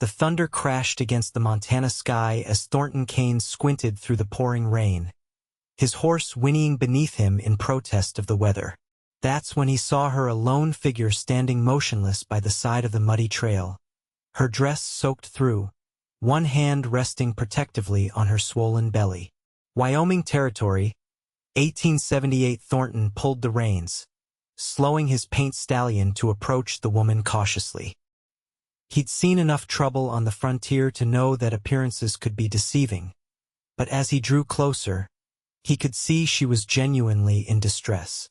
The thunder crashed against the Montana sky as Thornton Kane squinted through the pouring rain, his horse whinnying beneath him in protest of the weather. That's when he saw her, a lone figure standing motionless by the side of the muddy trail, her dress soaked through, one hand resting protectively on her swollen belly. Wyoming Territory, 1878. Thornton pulled the reins, slowing his paint stallion to approach the woman cautiously. He'd seen enough trouble on the frontier to know that appearances could be deceiving, but as he drew closer, he could see she was genuinely in distress.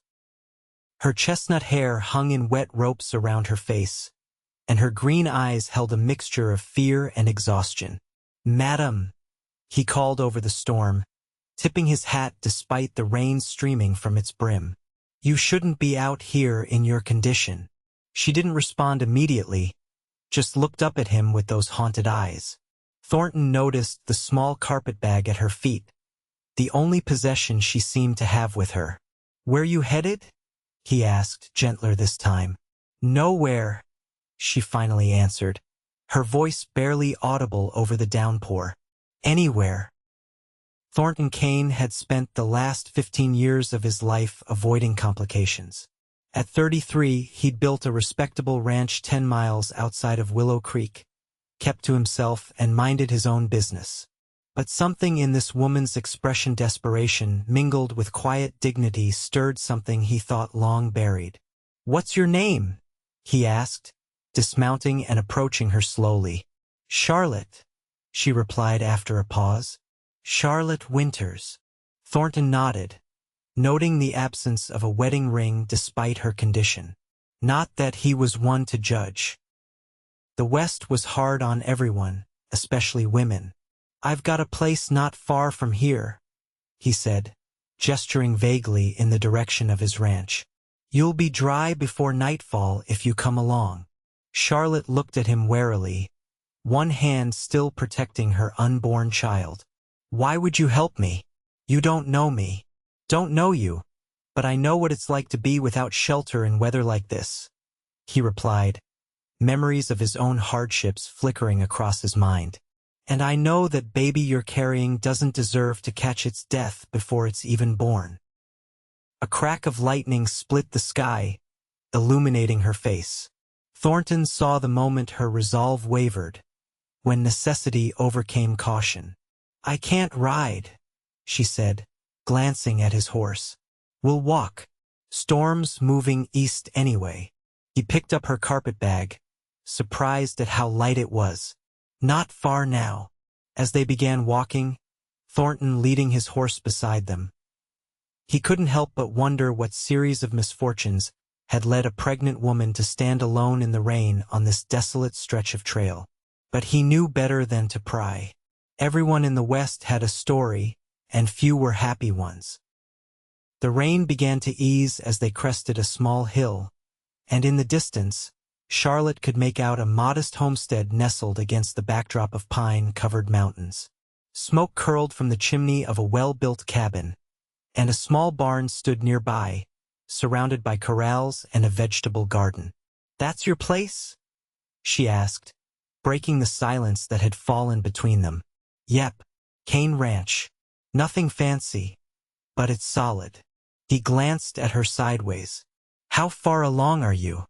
Her chestnut hair hung in wet ropes around her face, and her green eyes held a mixture of fear and exhaustion. "Madam," he called over the storm, tipping his hat despite the rain streaming from its brim. "You shouldn't be out here in your condition." She didn't respond immediately, just looked up at him with those haunted eyes. Thornton noticed the small carpet bag at her feet, the only possession she seemed to have with her. "Where you headed?" he asked, gentler this time. "Nowhere," she finally answered, her voice barely audible over the downpour. "Anywhere." Thornton Kane had spent the last 15 years of his life avoiding complications. At 33, he'd built a respectable ranch 10 miles outside of Willow Creek, kept to himself and minded his own business. But something in this woman's expression, desperation, mingled with quiet dignity, stirred something he thought long buried. "What's your name?" he asked, dismounting and approaching her slowly. "Charlotte," she replied after a pause. "Charlotte Winters." Thornton nodded, noting the absence of a wedding ring despite her condition. Not that he was one to judge. The West was hard on everyone, especially women. "I've got a place not far from here," he said, gesturing vaguely in the direction of his ranch. "You'll be dry before nightfall if you come along." Charlotte looked at him warily, one hand still protecting her unborn child. "Why would you help me? You don't know me." "Don't know you, but I know what it's like to be without shelter in weather like this," he replied, memories of his own hardships flickering across his mind. "And I know that baby you're carrying doesn't deserve to catch its death before it's even born." A crack of lightning split the sky, illuminating her face. Thornton saw the moment her resolve wavered, when necessity overcame caution. "I can't ride," she said, glancing at his horse. "We'll walk." Storm's moving east anyway. He picked up her carpet bag, surprised at how light it was. "Not far now." As they began walking, Thornton leading his horse beside them, he couldn't help but wonder what series of misfortunes had led a pregnant woman to stand alone in the rain on this desolate stretch of trail. But he knew better than to pry. Everyone in the West had a story, and few were happy ones. The rain began to ease as they crested a small hill, and in the distance, Charlotte could make out a modest homestead nestled against the backdrop of pine-covered mountains. Smoke curled from the chimney of a well-built cabin, and a small barn stood nearby, surrounded by corrals and a vegetable garden. "That's your place?" she asked, breaking the silence that had fallen between them. "Yep, Kane Ranch. Nothing fancy, but it's solid." He glanced at her sideways. "How far along are you?"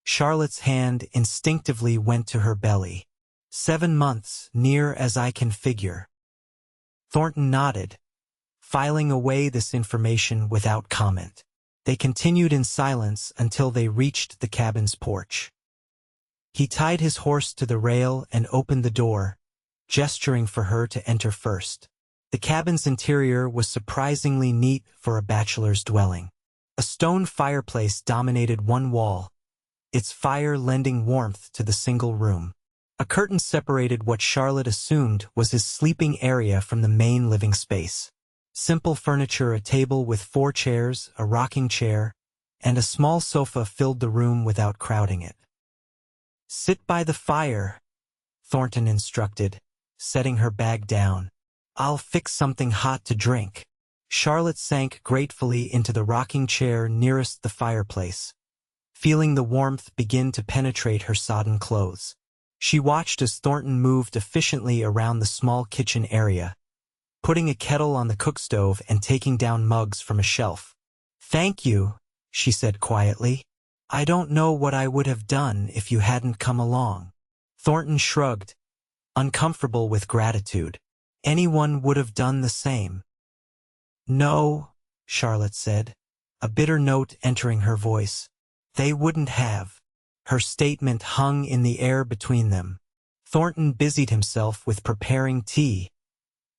Charlotte's hand instinctively went to her belly. 7 months, near as I can figure." Thornton nodded, filing away this information without comment. They continued in silence until they reached the cabin's porch. He tied his horse to the rail and opened the door, gesturing for her to enter first. The cabin's interior was surprisingly neat for a bachelor's dwelling. A stone fireplace dominated one wall, its fire lending warmth to the single room. A curtain separated what Charlotte assumed was his sleeping area from the main living space. Simple furniture, a table with 4 chairs, a rocking chair, and a small sofa filled the room without crowding it. "Sit by the fire," Thornton instructed, setting her bag down. "I'll fix something hot to drink." Charlotte sank gratefully into the rocking chair nearest the fireplace, feeling the warmth begin to penetrate her sodden clothes. She watched as Thornton moved efficiently around the small kitchen area, putting a kettle on the cookstove and taking down mugs from a shelf. "Thank you," she said quietly. "I don't know what I would have done if you hadn't come along." Thornton shrugged, uncomfortable with gratitude. Anyone would have done the same. "No," Charlotte said, a bitter note entering her voice. "They wouldn't have." Her statement hung in the air between them. Thornton busied himself with preparing tea,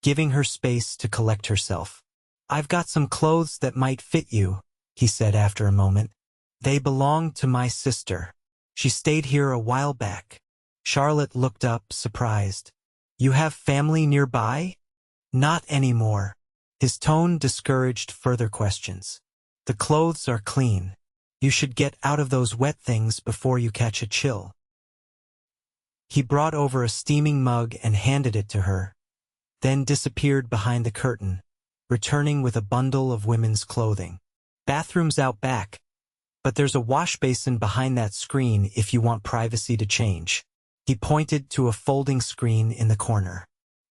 giving her space to collect herself. "I've got some clothes that might fit you," he said after a moment. "They belong to my sister. She stayed here a while back." Charlotte looked up, surprised. "You have family nearby?" "Not anymore." His tone discouraged further questions. "The clothes are clean. You should get out of those wet things before you catch a chill." He brought over a steaming mug and handed it to her, then disappeared behind the curtain, returning with a bundle of women's clothing. "Bathroom's out back, but there's a wash basin behind that screen if you want privacy to change." He pointed to a folding screen in the corner.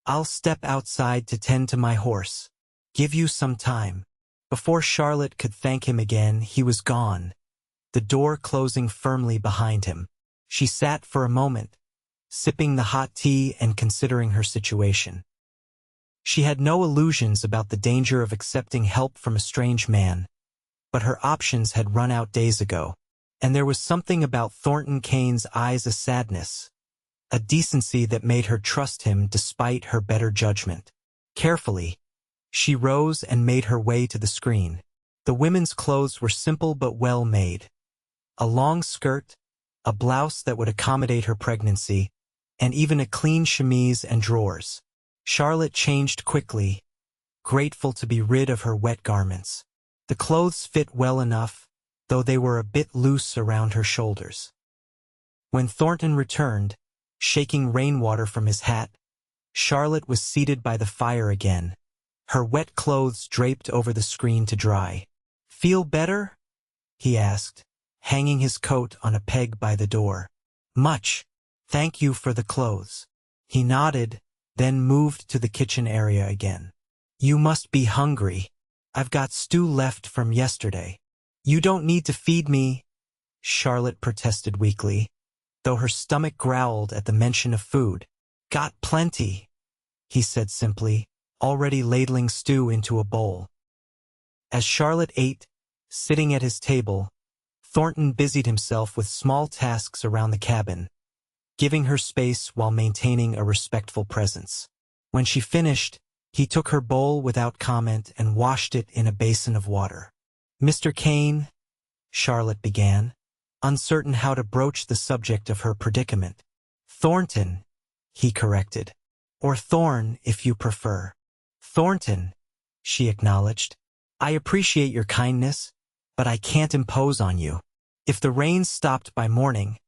"I'll step outside to tend to my horse. Give you some time." Before Charlotte could thank him again, he was gone, the door closing firmly behind him. She sat for a moment, sipping the hot tea and considering her situation. She had no illusions about the danger of accepting help from a strange man, but her options had run out days ago, and there was something about Thornton Kane's eyes, a sadness, a decency that made her trust him despite her better judgment. Carefully, she rose and made her way to the screen. The women's clothes were simple but well made. A long skirt, a blouse that would accommodate her pregnancy, and even a clean chemise and drawers. Charlotte changed quickly, grateful to be rid of her wet garments. The clothes fit well enough, though they were a bit loose around her shoulders. When Thornton returned, shaking rainwater from his hat, Charlotte was seated by the fire again, her wet clothes draped over the screen to dry. "Feel better?" he asked, hanging his coat on a peg by the door. "Much. Thank you for the clothes." He nodded, then moved to the kitchen area again. "You must be hungry. I've got stew left from yesterday." "You don't need to feed me," Charlotte protested weakly, though her stomach growled at the mention of food. "Got plenty," he said simply, already ladling stew into a bowl. As Charlotte ate, sitting at his table, Thornton busied himself with small tasks around the cabin, giving her space while maintaining a respectful presence. When she finished, he took her bowl without comment and washed it in a basin of water. "Mr. Kane," Charlotte began, uncertain how to broach the subject of her predicament. "Thornton," he corrected. "Or Thorn, if you prefer." "Thornton," she acknowledged. "I appreciate your kindness, but I can't impose on you. If the rain stopped by morning,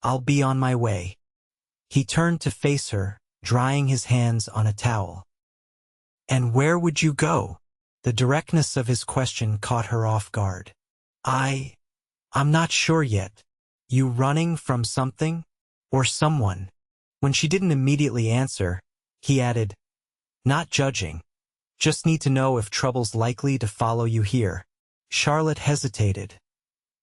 I'll be on my way." He turned to face her, drying his hands on a towel. "And where would you go?" The directness of his question caught her off guard. I'm not sure yet." "You running from something? Or someone?" When she didn't immediately answer, he added, "Not judging. Just need to know if trouble's likely to follow you here." Charlotte hesitated,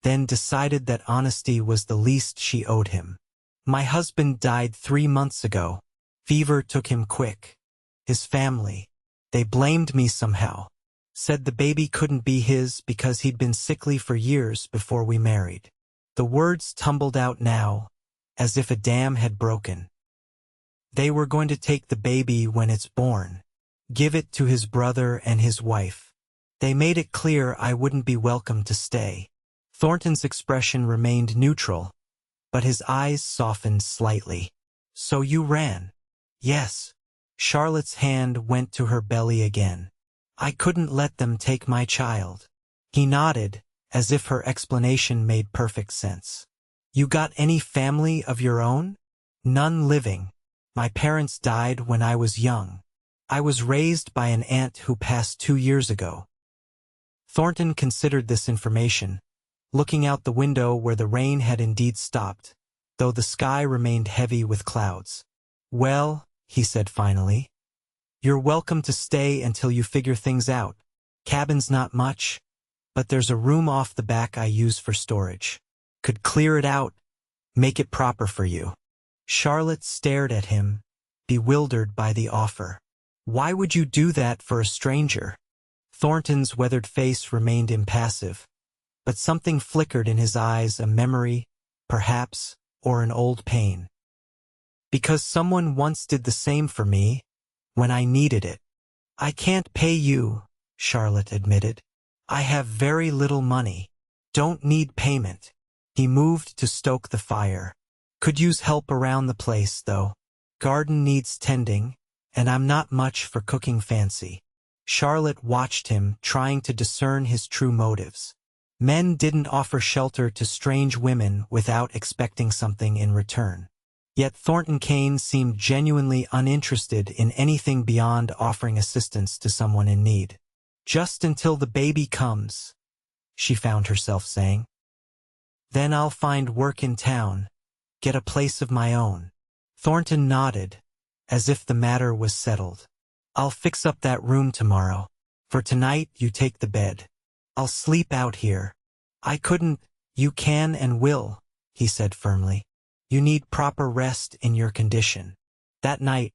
then decided that honesty was the least she owed him. "My husband died 3 months ago. Fever took him quick. His family, they blamed me somehow. Said the baby couldn't be his because he'd been sickly for years before we married." The words tumbled out now, as if a dam had broken. "They were going to take the baby when it's born, give it to his brother and his wife. They made it clear I wouldn't be welcome to stay." Thornton's expression remained neutral, but his eyes softened slightly. "So you ran?" "Yes." Charlotte's hand went to her belly again. "I couldn't let them take my child." He nodded, as if her explanation made perfect sense. "You got any family of your own?" "None living. My parents died when I was young. I was raised by an aunt who passed 2 years ago." Thornton considered this information, looking out the window where the rain had indeed stopped, though the sky remained heavy with clouds. "Well," he said finally, "you're welcome to stay until you figure things out. Cabin's not much, but there's a room off the back I use for storage. Could clear it out, make it proper for you." Charlotte stared at him, bewildered by the offer. Why would you do that for a stranger? Thornton's weathered face remained impassive, but something flickered in his eyes, a memory, perhaps, or an old pain. "Because someone once did the same for me, when I needed it." "I can't pay you," Charlotte admitted. "I have very little money. Don't need payment." He moved to stoke the fire. "Could use help around the place, though. Garden needs tending, and I'm not much for cooking fancy." Charlotte watched him, trying to discern his true motives. Men didn't offer shelter to strange women without expecting something in return. Yet Thornton Kane seemed genuinely uninterested in anything beyond offering assistance to someone in need. "Just until the baby comes," she found herself saying. "Then I'll find work in town, get a place of my own." Thornton nodded, as if the matter was settled. "I'll fix up that room tomorrow. For tonight, you take the bed. I'll sleep out here." "I couldn't." "You can and will," he said firmly. "You need proper rest in your condition." That night,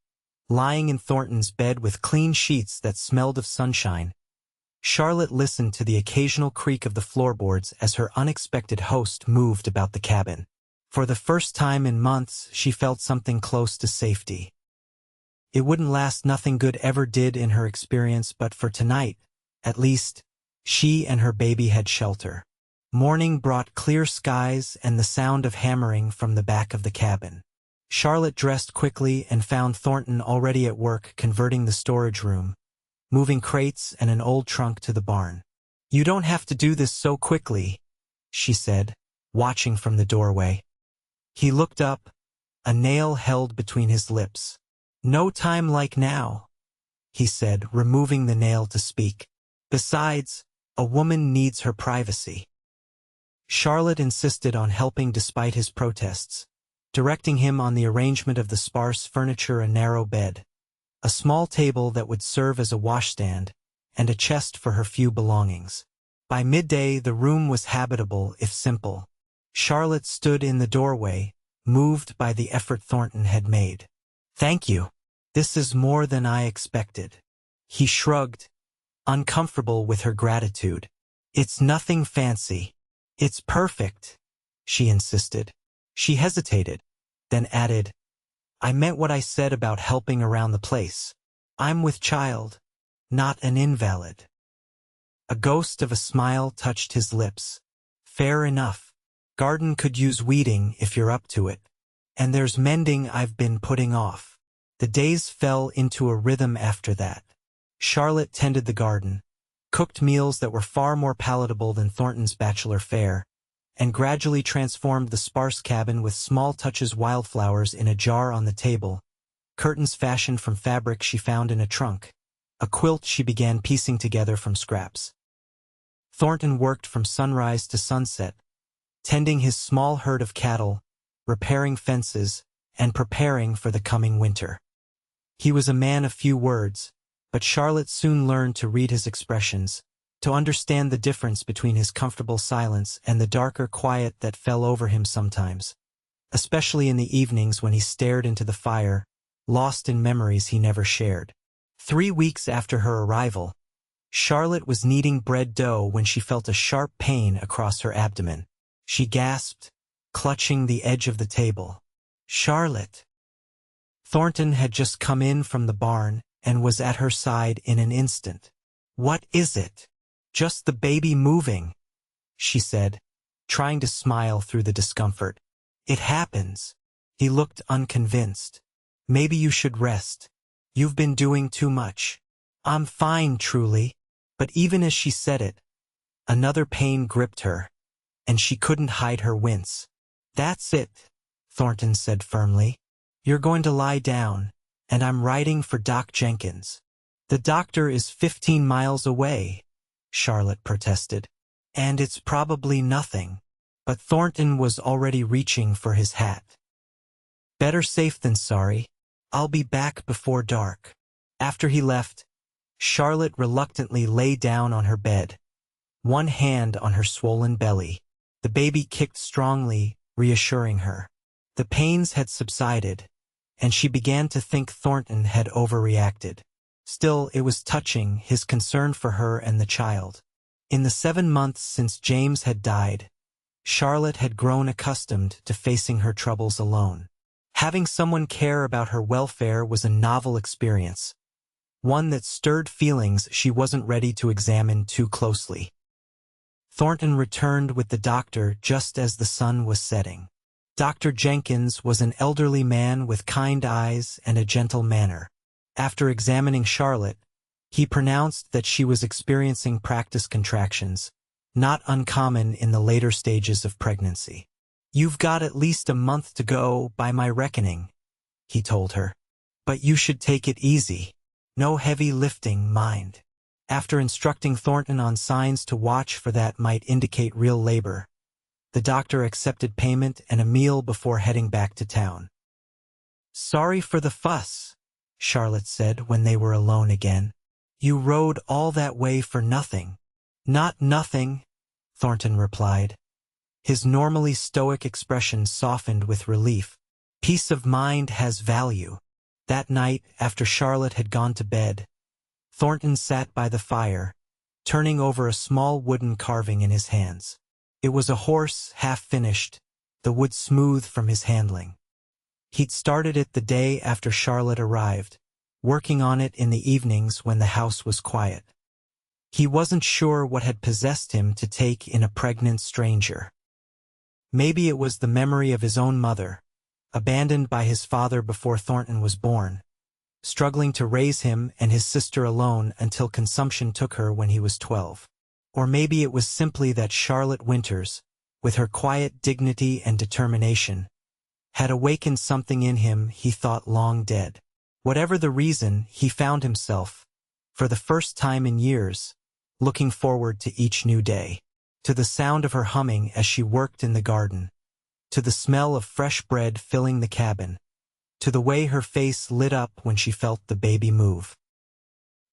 lying in Thornton's bed with clean sheets that smelled of sunshine, Charlotte listened to the occasional creak of the floorboards as her unexpected host moved about the cabin. For the first time in months, she felt something close to safety. It wouldn't last, nothing good ever did in her experience, but for tonight, at least, she and her baby had shelter. Morning brought clear skies and the sound of hammering from the back of the cabin. Charlotte dressed quickly and found Thornton already at work converting the storage room, moving crates and an old trunk to the barn. "You don't have to do this so quickly," she said, watching from the doorway. He looked up, a nail held between his lips. "No time like now," he said, removing the nail to speak. "Besides, a woman needs her privacy." Charlotte insisted on helping despite his protests, directing him on the arrangement of the sparse furniture: a narrow bed, a small table that would serve as a washstand, and a chest for her few belongings. By midday, the room was habitable, if simple. Charlotte stood in the doorway, moved by the effort Thornton had made. "Thank you. This is more than I expected." He shrugged, uncomfortable with her gratitude. "It's nothing fancy. It's perfect," she insisted. She hesitated, then added, "I meant what I said about helping around the place. I'm with child, not an invalid." A ghost of a smile touched his lips. "Fair enough. Garden could use weeding if you're up to it. And there's mending I've been putting off." The days fell into a rhythm after that. Charlotte tended the garden, cooked meals that were far more palatable than Thornton's bachelor fare, and gradually transformed the sparse cabin with small touches: wildflowers in a jar on the table, curtains fashioned from fabric she found in a trunk, a quilt she began piecing together from scraps. Thornton worked from sunrise to sunset, tending his small herd of cattle, repairing fences, and preparing for the coming winter. He was a man of few words, but Charlotte soon learned to read his expressions, to understand the difference between his comfortable silence and the darker quiet that fell over him sometimes, especially in the evenings when he stared into the fire, lost in memories he never shared. 3 weeks after her arrival, Charlotte was kneading bread dough when she felt a sharp pain across her abdomen. She gasped, clutching the edge of the table. "Charlotte!" Thornton had just come in from the barn and was at her side in an instant. "What is it?" "Just the baby moving," she said, trying to smile through the discomfort. "It happens." He looked unconvinced. "Maybe you should rest. You've been doing too much." "I'm fine, truly." But even as she said it, another pain gripped her, and she couldn't hide her wince. "That's it," Thornton said firmly. "You're going to lie down, and I'm writing for Doc Jenkins." "The doctor is 15 miles away," Charlotte protested. "And it's probably nothing." but Thornton was already reaching for his hat. "Better safe than sorry. I'll be back before dark." After he left, Charlotte reluctantly lay down on her bed, one hand on her swollen belly. The baby kicked strongly, reassuring her. The pains had subsided, and she began to think Thornton had overreacted. Still, it was touching, his concern for her and the child. In the 7 months since James had died, Charlotte had grown accustomed to facing her troubles alone. Having someone care about her welfare was a novel experience, one that stirred feelings she wasn't ready to examine too closely. Thornton returned with the doctor just as the sun was setting. Dr. Jenkins was an elderly man with kind eyes and a gentle manner. After examining Charlotte, he pronounced that she was experiencing practice contractions, not uncommon in the later stages of pregnancy. "You've got at least a month to go, by my reckoning," he told her. "But you should take it easy. No heavy lifting, mind." After instructing Thornton on signs to watch for that might indicate real labor, the doctor accepted payment and a meal before heading back to town. "Sorry for the fuss," Charlotte said when they were alone again. "You rode all that way for nothing." "Not nothing," Thornton replied. His normally stoic expression softened with relief. "Peace of mind has value." That night, after Charlotte had gone to bed, Thornton sat by the fire, turning over a small wooden carving in his hands. It was a horse, half-finished, the wood smooth from his handling. He'd started it the day after Charlotte arrived, working on it in the evenings when the house was quiet. He wasn't sure what had possessed him to take in a pregnant stranger. Maybe it was the memory of his own mother, abandoned by his father before Thornton was born, struggling to raise him and his sister alone until consumption took her when he was 12. Or maybe it was simply that Charlotte Winters, with her quiet dignity and determination, had awakened something in him he thought long dead. Whatever the reason, he found himself, for the first time in years, looking forward to each new day, to the sound of her humming as she worked in the garden, to the smell of fresh bread filling the cabin, to the way her face lit up when she felt the baby move.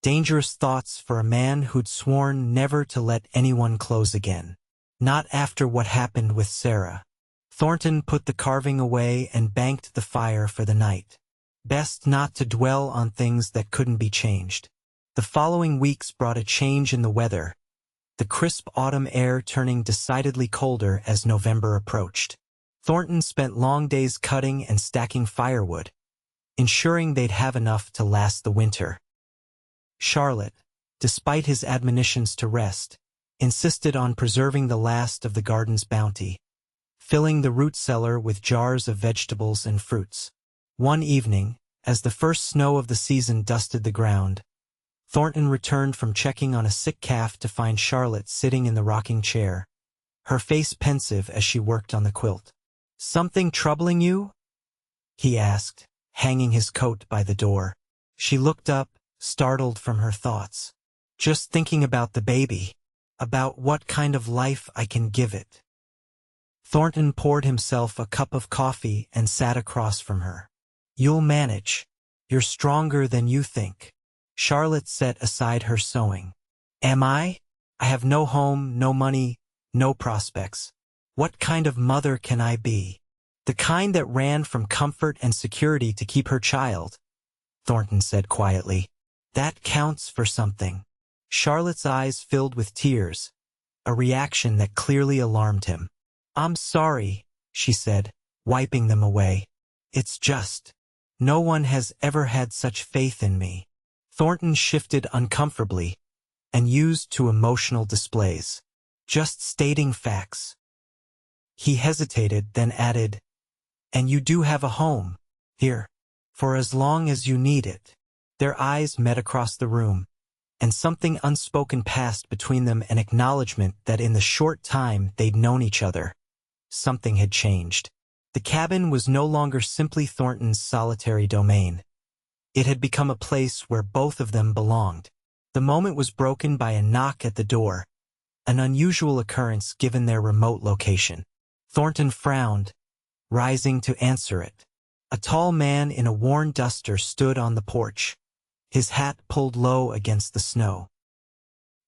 Dangerous thoughts for a man who'd sworn never to let anyone close again. Not after what happened with Sarah. Thornton put the carving away and banked the fire for the night. Best not to dwell on things that couldn't be changed. The following weeks brought a change in the weather, the crisp autumn air turning decidedly colder as November approached. Thornton spent long days cutting and stacking firewood, ensuring they'd have enough to last the winter. Charlotte, despite his admonitions to rest, insisted on preserving the last of the garden's bounty, filling the root cellar with jars of vegetables and fruits. One evening, as the first snow of the season dusted the ground, Thornton returned from checking on a sick calf to find Charlotte sitting in the rocking chair, her face pensive as she worked on the quilt. "Something troubling you?" he asked, hanging his coat by the door. She looked up, startled from her thoughts. "Just thinking about the baby, about what kind of life I can give it." Thornton poured himself a cup of coffee and sat across from her. "You'll manage. You're stronger than you think." Charlotte set aside her sewing. "Am I? I have no home, no money, no prospects. What kind of mother can I be?" "The kind that ran from comfort and security to keep her child," Thornton said quietly. "That counts for something." Charlotte's eyes filled with tears, a reaction that clearly alarmed him. "I'm sorry," she said, wiping them away. "It's just, no one has ever had such faith in me." Thornton shifted uncomfortably and used to emotional displays. "Just stating facts." He hesitated, then added, "And you do have a home, here, for as long as you need it." Their eyes met across the room, and something unspoken passed between them, an acknowledgement that in the short time they'd known each other, something had changed. The cabin was no longer simply Thornton's solitary domain. It had become a place where both of them belonged. The moment was broken by a knock at the door, an unusual occurrence given their remote location. Thornton frowned, rising to answer it. A tall man in a worn duster stood on the porch, his hat pulled low against the snow.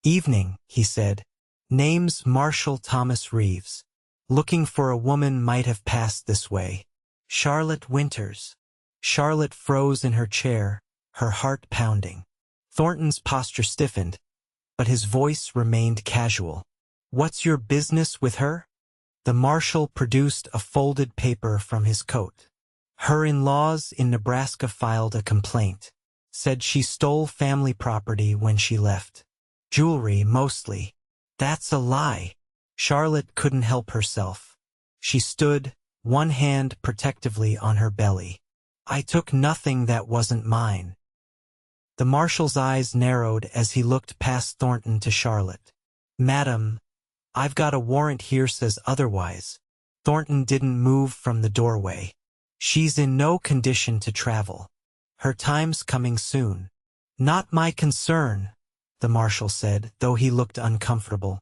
"Evening," he said. "Name's Marshall Thomas Reeves. Looking for a woman might have passed this way. Charlotte Winters." Charlotte froze in her chair, her heart pounding. Thornton's posture stiffened, but his voice remained casual. "What's your business with her?" The marshal produced a folded paper from his coat. "Her in-laws in Nebraska filed a complaint. Said she stole family property when she left. Jewelry, mostly." "That's a lie." Charlotte couldn't help herself. She stood, one hand protectively on her belly. "I took nothing that wasn't mine." The marshal's eyes narrowed as he looked past Thornton to Charlotte. "Madam, I've got a warrant here says otherwise." Thornton didn't move from the doorway. "She's in no condition to travel. Her time's coming soon." "Not my concern," the marshal said, though he looked uncomfortable.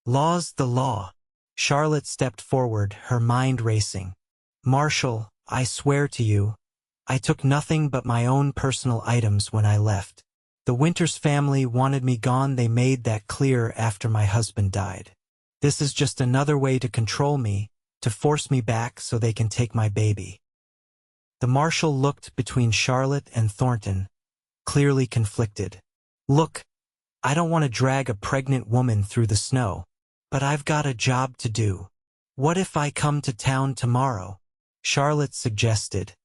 "Law's the law." Charlotte stepped forward, her mind racing. "Marshal, I swear to you, I took nothing but my own personal items when I left. The Winters family wanted me gone. They made that clear after my husband died. This is just another way to control me, to force me back so they can take my baby." The marshal looked between Charlotte and Thornton, clearly conflicted. "Look, I don't want to drag a pregnant woman through the snow, but I've got a job to do. What if I come to town tomorrow?" Charlotte suggested.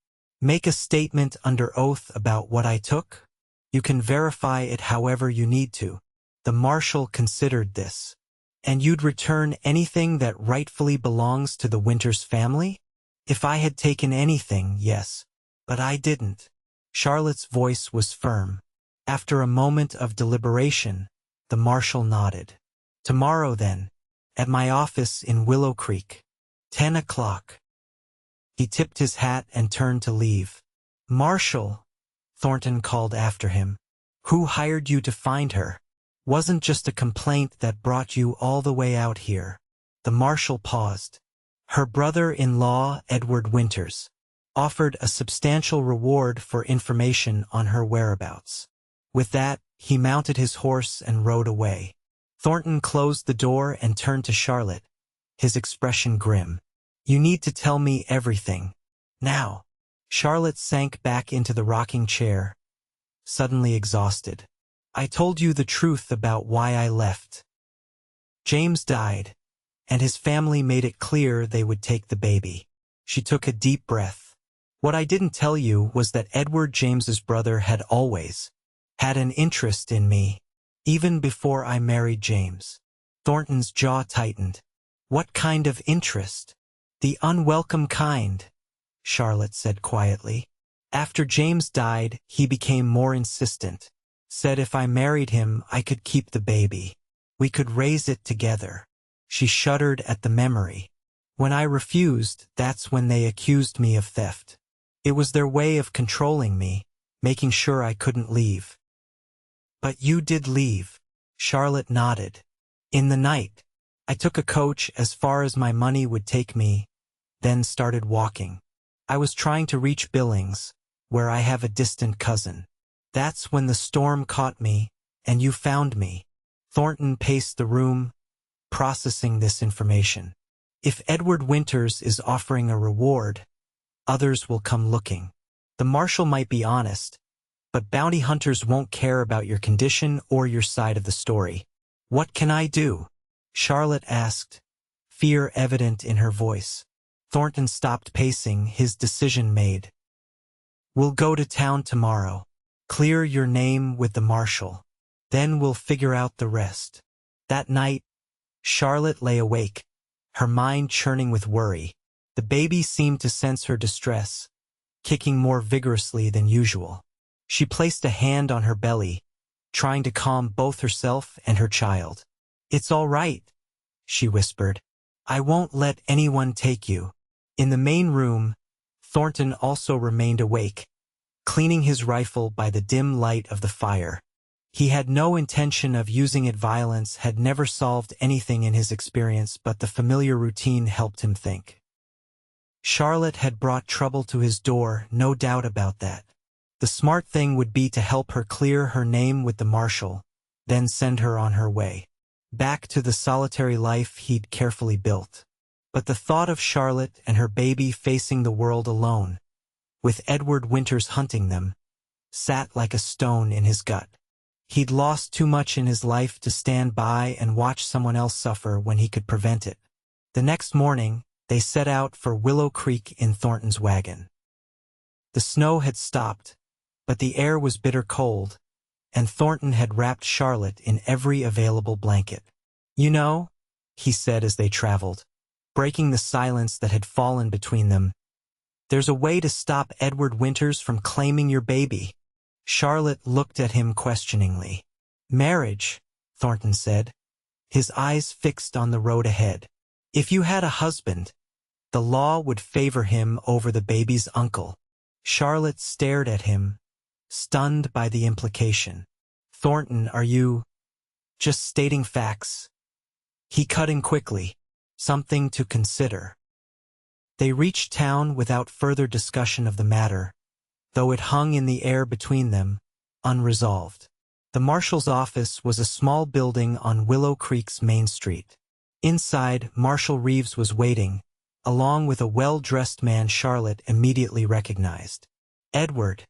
"Make a statement under oath about what I took? You can verify it however you need to." The marshal considered this. "And you'd return anything that rightfully belongs to the Winters family?" "If I had taken anything, yes. But I didn't." Charlotte's voice was firm. After a moment of deliberation, the marshal nodded. "Tomorrow then, at my office in Willow Creek. 10 o'clock. He tipped his hat and turned to leave. "Marshal," Thornton called after him, "who hired you to find her? Wasn't just a complaint that brought you all the way out here." The marshal paused. "Her brother-in-law, Edward Winters, offered a substantial reward for information on her whereabouts." With that, he mounted his horse and rode away. Thornton closed the door and turned to Charlotte, his expression grim. "You need to tell me everything. Now." Charlotte sank back into the rocking chair, suddenly exhausted. "I told you the truth about why I left. James died, and his family made it clear they would take the baby." She took a deep breath. "What I didn't tell you was that Edward James's brother had always had an interest in me, even before I married James." Thornton's jaw tightened. "What kind of interest?" "The unwelcome kind," Charlotte said quietly. "After James died, he became more insistent. Said if I married him, I could keep the baby. We could raise it together." She shuddered at the memory. "When I refused, that's when they accused me of theft. It was their way of controlling me, making sure I couldn't leave." "But you did leave." Charlotte nodded. "In the night. I took a coach as far as my money would take me, then started walking. I was trying to reach Billings, where I have a distant cousin. That's when the storm caught me, and you found me." Thornton paced the room, processing this information. If Edward Winters is offering a reward, others will come looking. The marshal might be honest, but bounty hunters won't care about your condition or your side of the story. "What can I do?" Charlotte asked, fear evident in her voice. Thornton stopped pacing, his decision made. "We'll go to town tomorrow. Clear your name with the marshal. Then we'll figure out the rest." That night, Charlotte lay awake, her mind churning with worry. The baby seemed to sense her distress, kicking more vigorously than usual. She placed a hand on her belly, trying to calm both herself and her child. "It's all right," she whispered. "I won't let anyone take you." In the main room, Thornton also remained awake, cleaning his rifle by the dim light of the fire. He had no intention of using it. Violence had never solved anything in his experience, but the familiar routine helped him think. Charlotte had brought trouble to his door, no doubt about that. The smart thing would be to help her clear her name with the marshal, then send her on her way, back to the solitary life he'd carefully built. But the thought of Charlotte and her baby facing the world alone, with Edward Winters hunting them, sat like a stone in his gut. He'd lost too much in his life to stand by and watch someone else suffer when he could prevent it. The next morning, they set out for Willow Creek in Thornton's wagon. The snow had stopped, but the air was bitter cold, and Thornton had wrapped Charlotte in every available blanket. "You know," he said as they traveled, breaking the silence that had fallen between them, "there's a way to stop Edward Winters from claiming your baby." Charlotte looked at him questioningly. "Marriage," Thornton said, his eyes fixed on the road ahead. "If you had a husband, the law would favor him over the baby's uncle." Charlotte stared at him, stunned by the implication. "Thornton, are you just stating facts?" He cut in quickly. "Something to consider." They reached town without further discussion of the matter, though it hung in the air between them, unresolved. The marshal's office was a small building on Willow Creek's main street. Inside, Marshal Reeves was waiting, along with a well-dressed man Charlotte immediately recognized. "Edward,"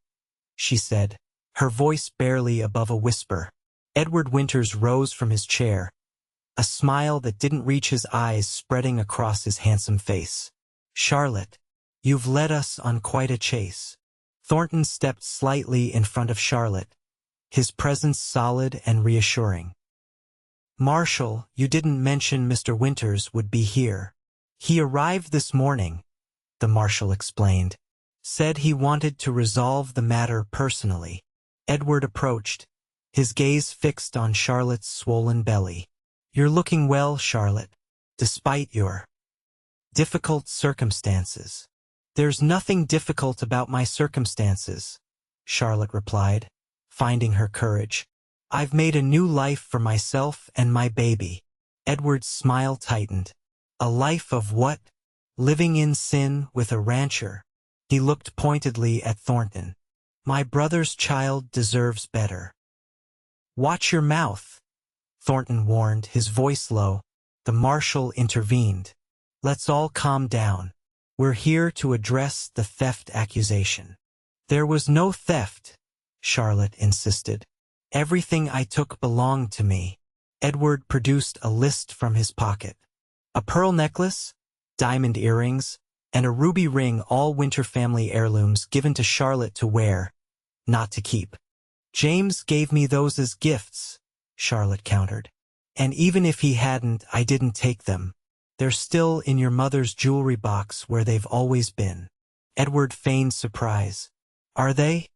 she said, her voice barely above a whisper. Edward Winters rose from his chair, a smile that didn't reach his eyes spreading across his handsome face. "Charlotte, you've led us on quite a chase." Thornton stepped slightly in front of Charlotte, his presence solid and reassuring. "Marshal, you didn't mention Mr. Winters would be here." "He arrived this morning," the marshal explained. "Said he wanted to resolve the matter personally." Edward approached, his gaze fixed on Charlotte's swollen belly. "You're looking well, Charlotte, despite your difficult circumstances." "There's nothing difficult about my circumstances," Charlotte replied, finding her courage. "I've made a new life for myself and my baby." Edward's smile tightened. "A life of what? Living in sin with a rancher?" He looked pointedly at Thornton. "My brother's child deserves better." "Watch your mouth," Thornton warned, his voice low. The marshal intervened. "Let's all calm down. We're here to address the theft accusation." "There was no theft," Charlotte insisted. "Everything I took belonged to me." Edward produced a list from his pocket. A pearl necklace, diamond earrings, and a ruby ring, all Winter family heirlooms given to Charlotte to wear, not to keep. "James gave me those as gifts," Charlotte countered. "And even if he hadn't, I didn't take them. They're still in your mother's jewelry box where they've always been." Edward feigned surprise. "Are they?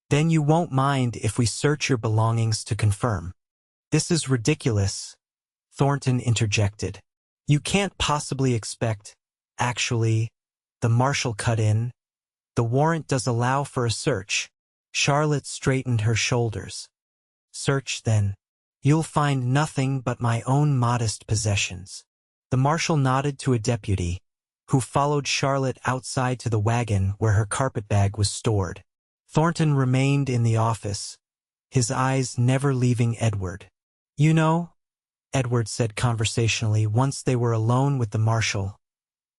Then you won't mind if we search your belongings to confirm." "This is ridiculous," Thornton interjected. "You can't possibly expect—" "Actually," the marshal cut in, "the warrant does allow for a search." Charlotte straightened her shoulders. "Search, then. You'll find nothing but my own modest possessions." The marshal nodded to a deputy, who followed Charlotte outside to the wagon where her carpetbag was stored. Thornton remained in the office, his eyes never leaving Edward. "You know," Edward said conversationally once they were alone with the marshal,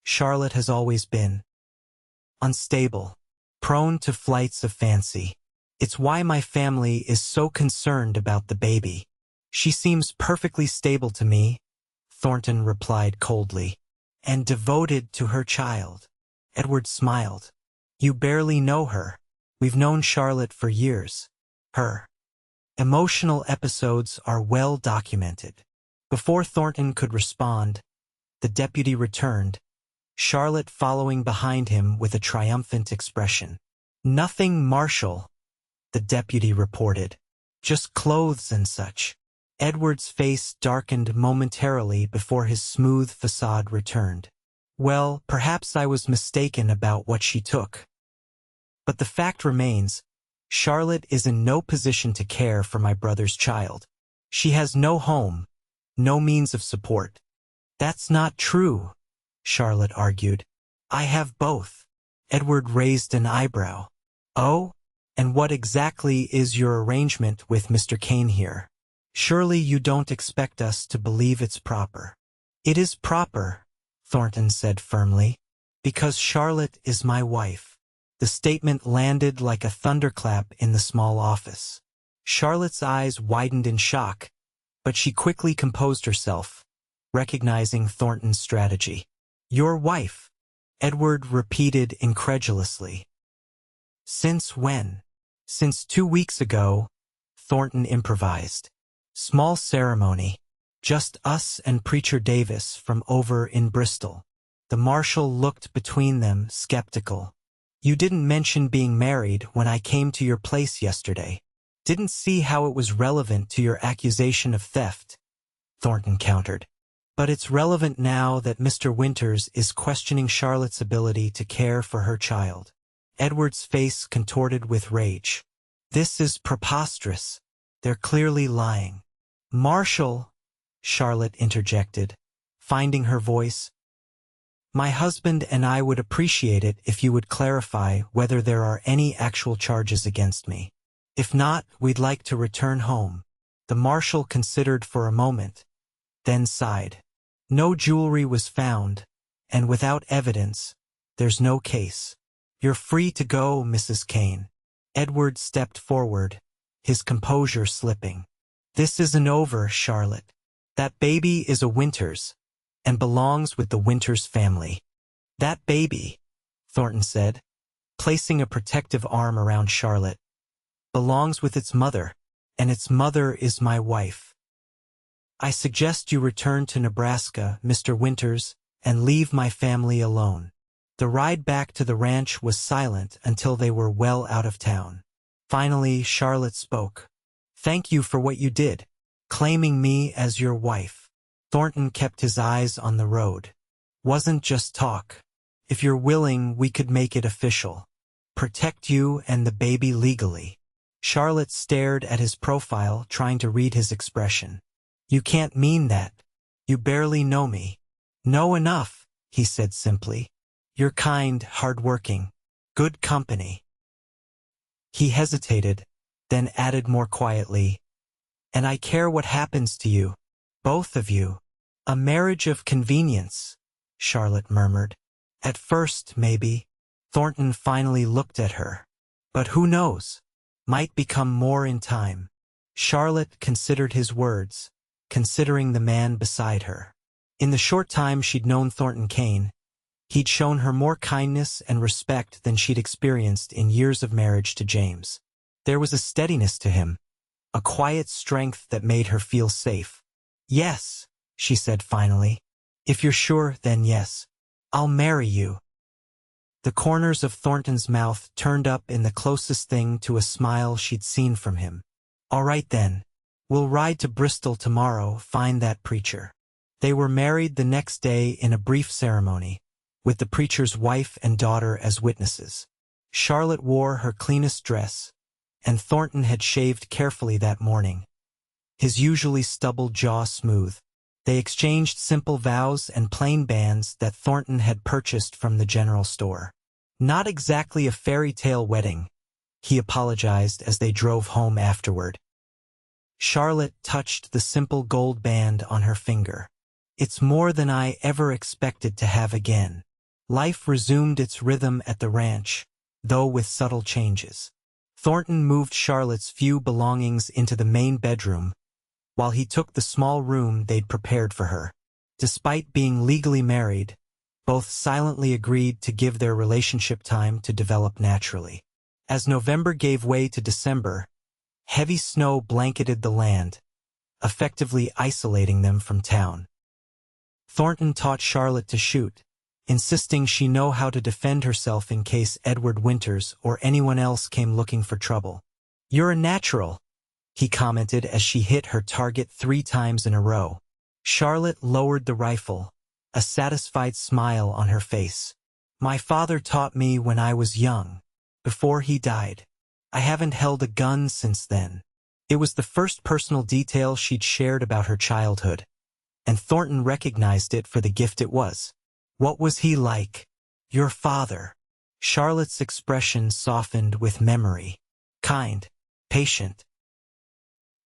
"Charlotte has always been unstable, prone to flights of fancy. It's why my family is so concerned about the baby." "She seems perfectly stable to me," Thornton replied coldly, "and devoted to her child." Edward smiled. "You barely know her. We've known Charlotte for years. Her emotional episodes are well documented." Before Thornton could respond, the deputy returned, Charlotte following behind him with a triumphant expression. "Nothing, Marshal," the deputy reported. "Just clothes and such." Edward's face darkened momentarily before his smooth facade returned. "Well, perhaps I was mistaken about what she took. But the fact remains, Charlotte is in no position to care for my brother's child. She has no home, no means of support. That's not true, Charlotte argued. I have both. Edward raised an eyebrow. Oh? And what exactly is your arrangement with Mr. Kane here? Surely you don't expect us to believe it's proper. It is proper, Thornton said firmly, because Charlotte is my wife. The statement landed like a thunderclap in the small office. Charlotte's eyes widened in shock, but she quickly composed herself, recognizing Thornton's strategy. Your wife, Edward repeated incredulously. Since when? Since 2 weeks ago, Thornton improvised. Small ceremony, just us and Preacher Davis from over in Bristol. The marshal looked between them, skeptical. You didn't mention being married when I came to your place yesterday. Didn't see how it was relevant to your accusation of theft, Thornton countered. But it's relevant now that Mr. Winters is questioning Charlotte's ability to care for her child. Edward's face contorted with rage. This is preposterous. They're clearly lying. Marshal, Charlotte interjected, finding her voice. My husband and I would appreciate it if you would clarify whether there are any actual charges against me. If not, we'd like to return home. The marshal considered for a moment, then sighed. No jewelry was found, and without evidence, there's no case. You're free to go, Mrs. Kane. Edward stepped forward, his composure slipping. This isn't over, Charlotte. That baby is a Winters, and belongs with the Winters family. That baby, Thornton said, placing a protective arm around Charlotte, belongs with its mother, and its mother is my wife. I suggest you return to Nebraska, Mr. Winters, and leave my family alone. The ride back to the ranch was silent until they were well out of town. Finally, Charlotte spoke. Thank you for what you did, claiming me as your wife. Thornton kept his eyes on the road. Wasn't just talk. If you're willing, we could make it official. Protect you and the baby legally. Charlotte stared at his profile, trying to read his expression. You can't mean that. You barely know me. Know enough, he said simply. You're kind, hard-working, good company. He hesitated, then added more quietly, and I care what happens to you, both of you. A marriage of convenience, Charlotte murmured. At first, maybe. Thornton finally looked at her. But who knows? Might become more in time. Charlotte considered his words, considering the man beside her. In the short time she'd known Thornton Kane, he'd shown her more kindness and respect than she'd experienced in years of marriage to James. There was a steadiness to him, a quiet strength that made her feel safe. Yes, she said finally. If you're sure, then yes. I'll marry you. The corners of Thornton's mouth turned up in the closest thing to a smile she'd seen from him. All right then. We'll ride to Bristol tomorrow, find that preacher. They were married the next day in a brief ceremony, with the preacher's wife and daughter as witnesses. Charlotte wore her cleanest dress, and Thornton had shaved carefully that morning, his usually stubbled jaw smooth. They exchanged simple vows and plain bands that Thornton had purchased from the general store. Not exactly a fairy tale wedding, he apologized as they drove home afterward. Charlotte touched the simple gold band on her finger. It's more than I ever expected to have again. Life resumed its rhythm at the ranch, though with subtle changes. Thornton moved Charlotte's few belongings into the main bedroom, while he took the small room they'd prepared for her. Despite being legally married, both silently agreed to give their relationship time to develop naturally. As November gave way to December, heavy snow blanketed the land, effectively isolating them from town. Thornton taught Charlotte to shoot, insisting she know how to defend herself in case Edward Winters or anyone else came looking for trouble. You're a natural, he commented as she hit her target 3 times in a row. Charlotte lowered the rifle, a satisfied smile on her face. My father taught me when I was young, before he died. I haven't held a gun since then. It was the first personal detail she'd shared about her childhood, and Thornton recognized it for the gift it was. What was he like? Your father. Charlotte's expression softened with memory. Kind, patient.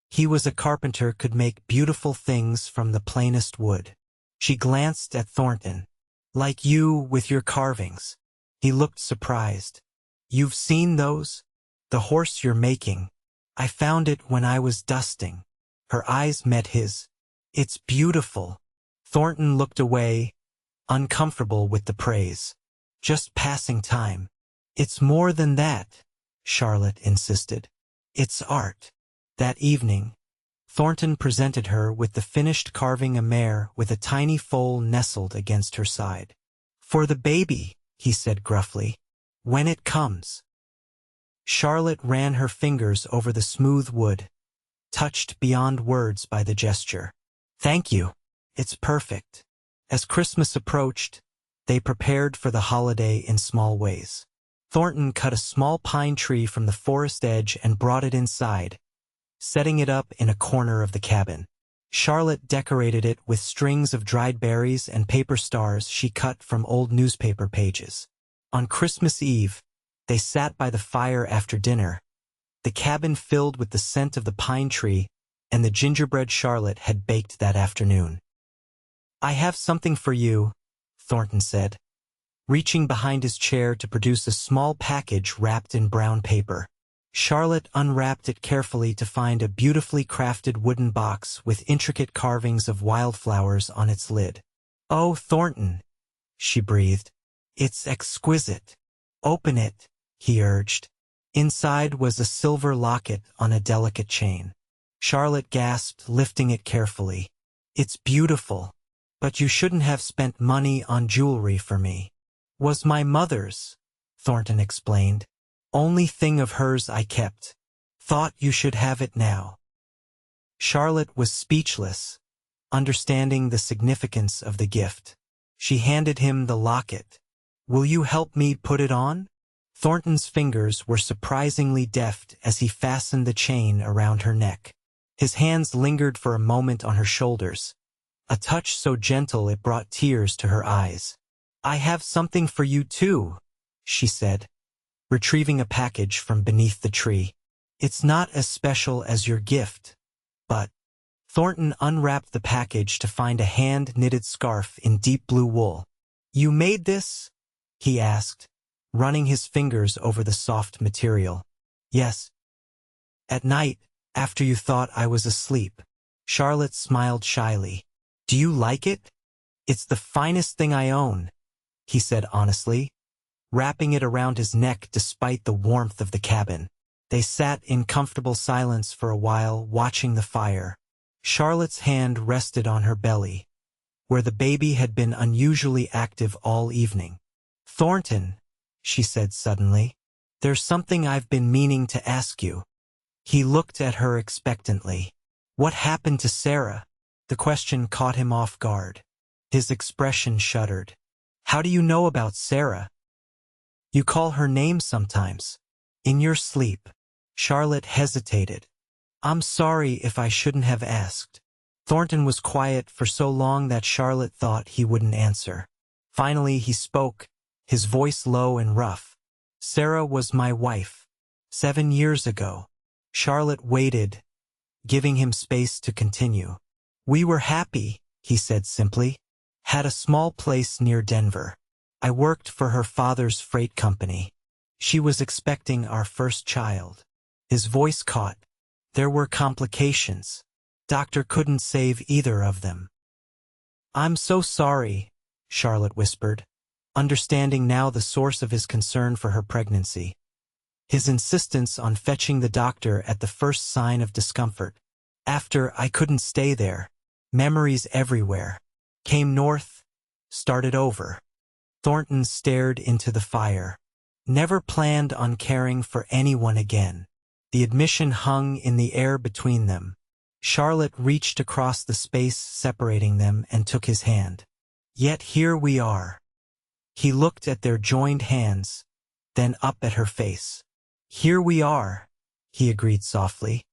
He was a carpenter, could make beautiful things from the plainest wood. She glanced at Thornton. Like you with your carvings. He looked surprised. You've seen those? The horse you're making. I found it when I was dusting. Her eyes met his. It's beautiful. Thornton looked away, uncomfortable with the praise. Just passing time. It's more than that, Charlotte insisted. It's art. That evening, Thornton presented her with the finished carving, a mare with a tiny foal nestled against her side. For the baby, he said gruffly. When it comes. Charlotte ran her fingers over the smooth wood, touched beyond words by the gesture. Thank you. It's perfect. As Christmas approached, they prepared for the holiday in small ways. Thornton cut a small pine tree from the forest edge and brought it inside, setting it up in a corner of the cabin. Charlotte decorated it with strings of dried berries and paper stars she cut from old newspaper pages. On Christmas Eve, they sat by the fire after dinner, the cabin filled with the scent of the pine tree and the gingerbread Charlotte had baked that afternoon. I have something for you, Thornton said, reaching behind his chair to produce a small package wrapped in brown paper. Charlotte unwrapped it carefully to find a beautifully crafted wooden box with intricate carvings of wildflowers on its lid. Oh, Thornton, she breathed. It's exquisite. Open it, he urged. Inside was a silver locket on a delicate chain. Charlotte gasped, lifting it carefully. It's beautiful, but you shouldn't have spent money on jewelry for me. Was my mother's, Thornton explained. Only thing of hers I kept. Thought you should have it now. Charlotte was speechless, understanding the significance of the gift. She handed him the locket. Will you help me put it on? Thornton's fingers were surprisingly deft as he fastened the chain around her neck. His hands lingered for a moment on her shoulders, a touch so gentle it brought tears to her eyes. I have something for you too, she said, retrieving a package from beneath the tree. It's not as special as your gift, but... Thornton unwrapped the package to find a hand-knitted scarf in deep blue wool. You made this? He asked, running his fingers over the soft material. Yes. At night, after you thought I was asleep. Charlotte smiled shyly. Do you like it? It's the finest thing I own, he said honestly, wrapping it around his neck despite the warmth of the cabin. They sat in comfortable silence for a while, watching the fire. Charlotte's hand rested on her belly, where the baby had been unusually active all evening. Thornton, she said suddenly, there's something I've been meaning to ask you. He looked at her expectantly. What happened to Sarah? The question caught him off guard. His expression shuddered. How do you know about Sarah? You call her name sometimes. In your sleep. Charlotte hesitated. I'm sorry if I shouldn't have asked. Thornton was quiet for so long that Charlotte thought he wouldn't answer. Finally he spoke, his voice low and rough. Sarah was my wife. 7 years ago. Charlotte waited, giving him space to continue. We were happy, he said simply. Had a small place near Denver. I worked for her father's freight company. She was expecting our first child. His voice caught. There were complications. Doctor couldn't save either of them. I'm so sorry, Charlotte whispered, understanding now the source of his concern for her pregnancy. His insistence on fetching the doctor at the first sign of discomfort. After I couldn't stay there. Memories everywhere. Came north, started over. Thornton stared into the fire. Never planned on caring for anyone again. The admission hung in the air between them. Charlotte reached across the space separating them and took his hand. Yet here we are. He looked at their joined hands, then up at her face. "Here we are," he agreed softly.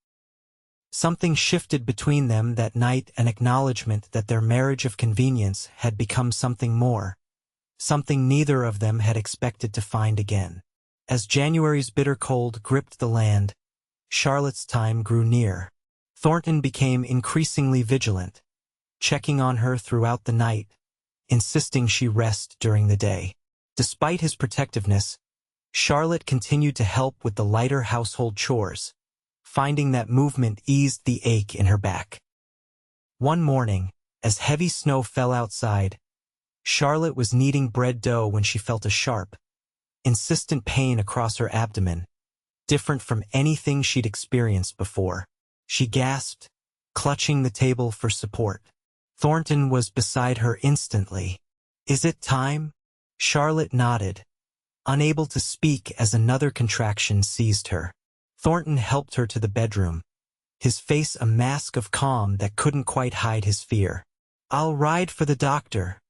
Something shifted between them that night, an acknowledgement that their marriage of convenience had become something more, something neither of them had expected to find again. As January's bitter cold gripped the land, Charlotte's time grew near. Thornton became increasingly vigilant, checking on her throughout the night, insisting she rest during the day. Despite his protectiveness, Charlotte continued to help with the lighter household chores, finding that movement eased the ache in her back. One morning, as heavy snow fell outside, Charlotte was kneading bread dough when she felt a sharp, insistent pain across her abdomen, different from anything she'd experienced before. She gasped, clutching the table for support. Thornton was beside her instantly. "Is it time?" Charlotte nodded, unable to speak as another contraction seized her. Thornton helped her to the bedroom, his face a mask of calm that couldn't quite hide his fear. "I'll ride for the doctor,"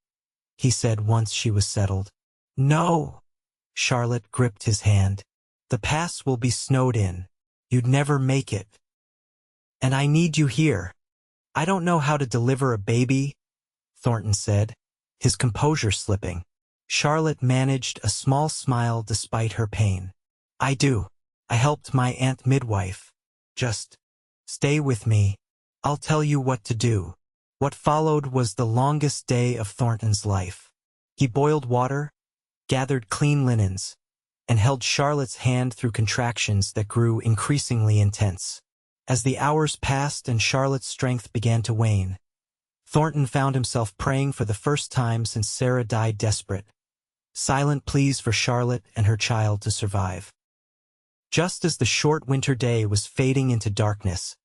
he said once she was settled. "No." Charlotte gripped his hand. "The pass will be snowed in. You'd never make it. And I need you here." "I don't know how to deliver a baby," Thornton said, his composure slipping. Charlotte managed a small smile despite her pain. "I do. I helped my aunt midwife. Just stay with me. I'll tell you what to do." What followed was the longest day of Thornton's life. He boiled water, gathered clean linens, and held Charlotte's hand through contractions that grew increasingly intense. As the hours passed and Charlotte's strength began to wane, Thornton found himself praying for the first time since Sarah died, desperate, silent pleas for Charlotte and her child to survive. Just as the short winter day was fading into darkness,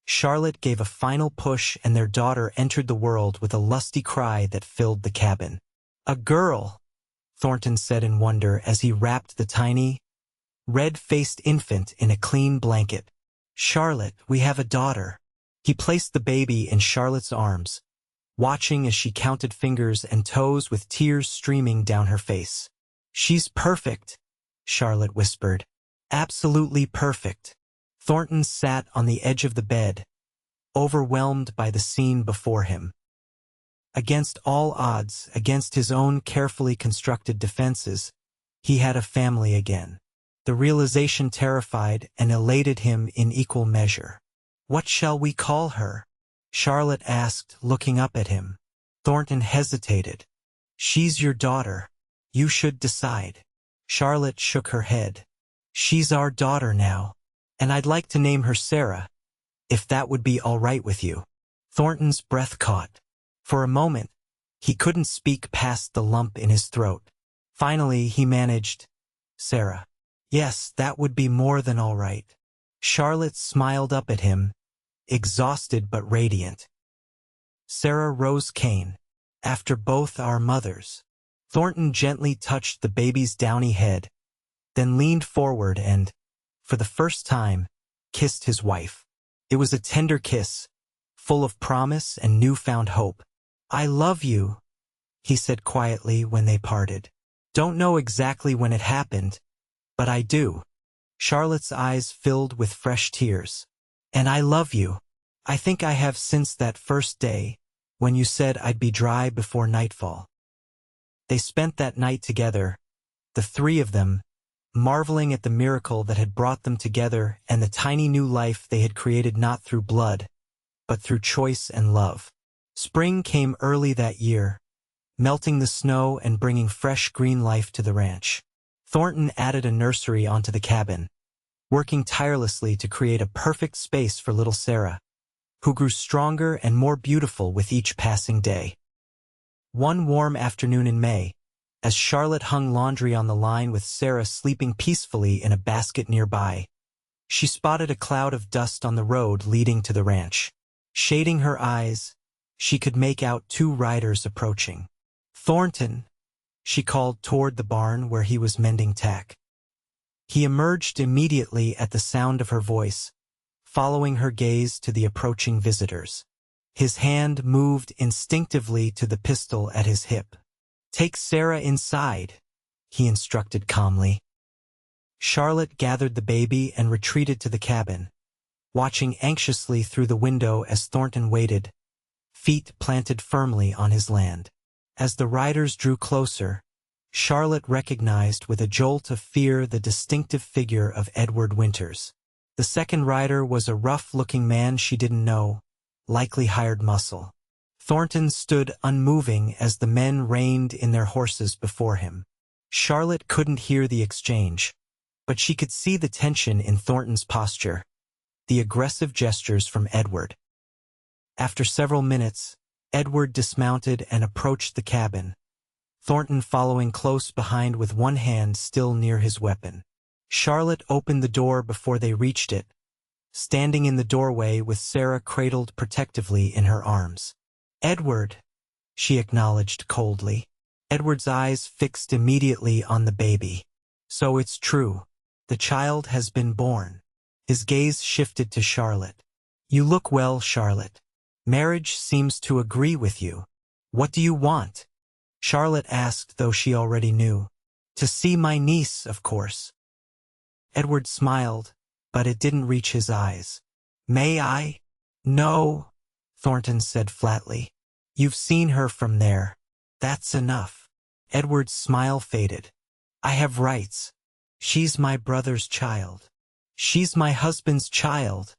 Charlotte gave a final push and their daughter entered the world with a lusty cry that filled the cabin. "A girl," Thornton said in wonder as he wrapped the tiny, red-faced infant in a clean blanket. "Charlotte, we have a daughter." He placed the baby in Charlotte's arms, watching as she counted fingers and toes with tears streaming down her face. "She's perfect," Charlotte whispered. "Absolutely perfect." Thornton sat on the edge of the bed, overwhelmed by the scene before him. Against all odds, against his own carefully constructed defenses, he had a family again. The realization terrified and elated him in equal measure. "What shall we call her?" Charlotte asked, looking up at him. Thornton hesitated. "She's your daughter. You should decide." Charlotte shook her head. "She's our daughter now. And I'd like to name her Sarah, if that would be all right with you." Thornton's breath caught. For a moment, he couldn't speak past the lump in his throat. Finally, he managed, "Sarah." "Yes, that would be more than all right." Charlotte smiled up at him, exhausted but radiant. "Sarah Rose Kane, after both our mothers." Thornton gently touched the baby's downy head, then leaned forward and, for the first time, kissed his wife. It was a tender kiss, full of promise and newfound hope. "I love you," he said quietly when they parted. "Don't know exactly when it happened, but I do." Charlotte's eyes filled with fresh tears. "And I love you. I think I have since that first day, when you said I'd be dry before nightfall." They spent that night together, the three of them, marveling at the miracle that had brought them together and the tiny new life they had created not through blood, but through choice and love. Spring came early that year, melting the snow and bringing fresh green life to the ranch. Thornton added a nursery onto the cabin, working tirelessly to create a perfect space for little Sarah, who grew stronger and more beautiful with each passing day. One warm afternoon in May, as Charlotte hung laundry on the line with Sarah sleeping peacefully in a basket nearby, she spotted a cloud of dust on the road leading to the ranch. Shading her eyes, she could make out two riders approaching. "Thornton," she called toward the barn where he was mending tack. He emerged immediately at the sound of her voice, following her gaze to the approaching visitors. His hand moved instinctively to the pistol at his hip. "Take Sarah inside," he instructed calmly. Charlotte gathered the baby and retreated to the cabin, watching anxiously through the window as Thornton waited, feet planted firmly on his land. As the riders drew closer, Charlotte recognized with a jolt of fear the distinctive figure of Edward Winters. The second rider was a rough-looking man she didn't know, likely hired muscle. Thornton stood unmoving as the men reined in their horses before him. Charlotte couldn't hear the exchange, but she could see the tension in Thornton's posture, the aggressive gestures from Edward. After several minutes, Edward dismounted and approached the cabin, Thornton following close behind with one hand still near his weapon. Charlotte opened the door before they reached it, standing in the doorway with Sarah cradled protectively in her arms. "Edward," she acknowledged coldly. Edward's eyes fixed immediately on the baby. "So it's true. The child has been born." His gaze shifted to Charlotte. "You look well, Charlotte. Marriage seems to agree with you. What do you want?" Charlotte asked, though she already knew. "To see my niece, of course." Edward smiled, but it didn't reach his eyes. "May I?" "No," Thornton said flatly. "You've seen her from there. That's enough." Edward's smile faded. "I have rights. She's my brother's child." "She's my husband's child,"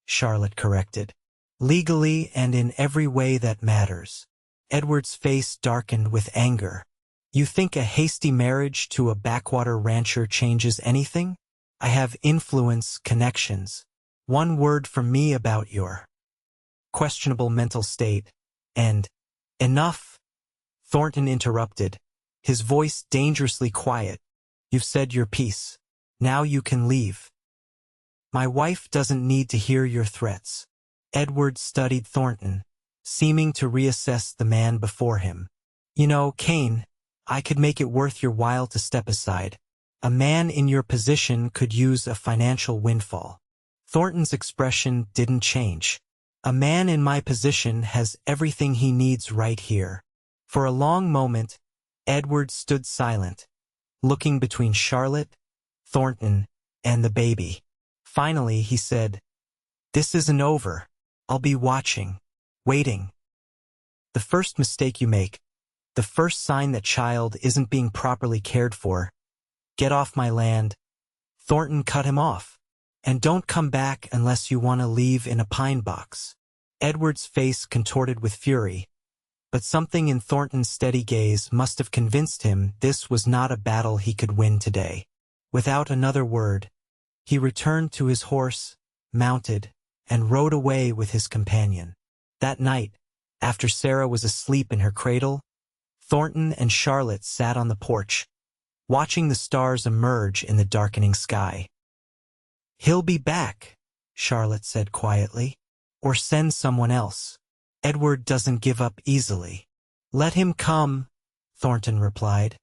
Charlotte corrected. "Legally and in every way that matters." Edward's face darkened with anger. "You think a hasty marriage to a backwater rancher changes anything? I have influence, connections. One word from me about your questionable mental state, and enough." Thornton interrupted, his voice dangerously quiet. "You've said your piece. Now you can leave." "My wife doesn't need to hear your threats." Edward studied Thornton, seeming to reassess the man before him. "You know, Kane, I could make it worth your while to step aside. A man in your position could use a financial windfall." Thornton's expression didn't change. "A man in my position has everything he needs right here." For a long moment, Edward stood silent, looking between Charlotte, Thornton, and the baby. Finally, he said, "This isn't over. I'll be watching, waiting. The first mistake you make, the first sign that child isn't being properly cared for, get off my land." Thornton cut him off. "And don't come back unless you want to leave in a pine box." Edward's face contorted with fury, but something in Thornton's steady gaze must have convinced him this was not a battle he could win today. Without another word, he returned to his horse, mounted, and rode away with his companion. That night, after Sarah was asleep in her cradle, Thornton and Charlotte sat on the porch, watching the stars emerge in the darkening sky. "He'll be back," Charlotte said quietly. "Or send someone else. Edward doesn't give up easily." "Let him come," Thornton replied,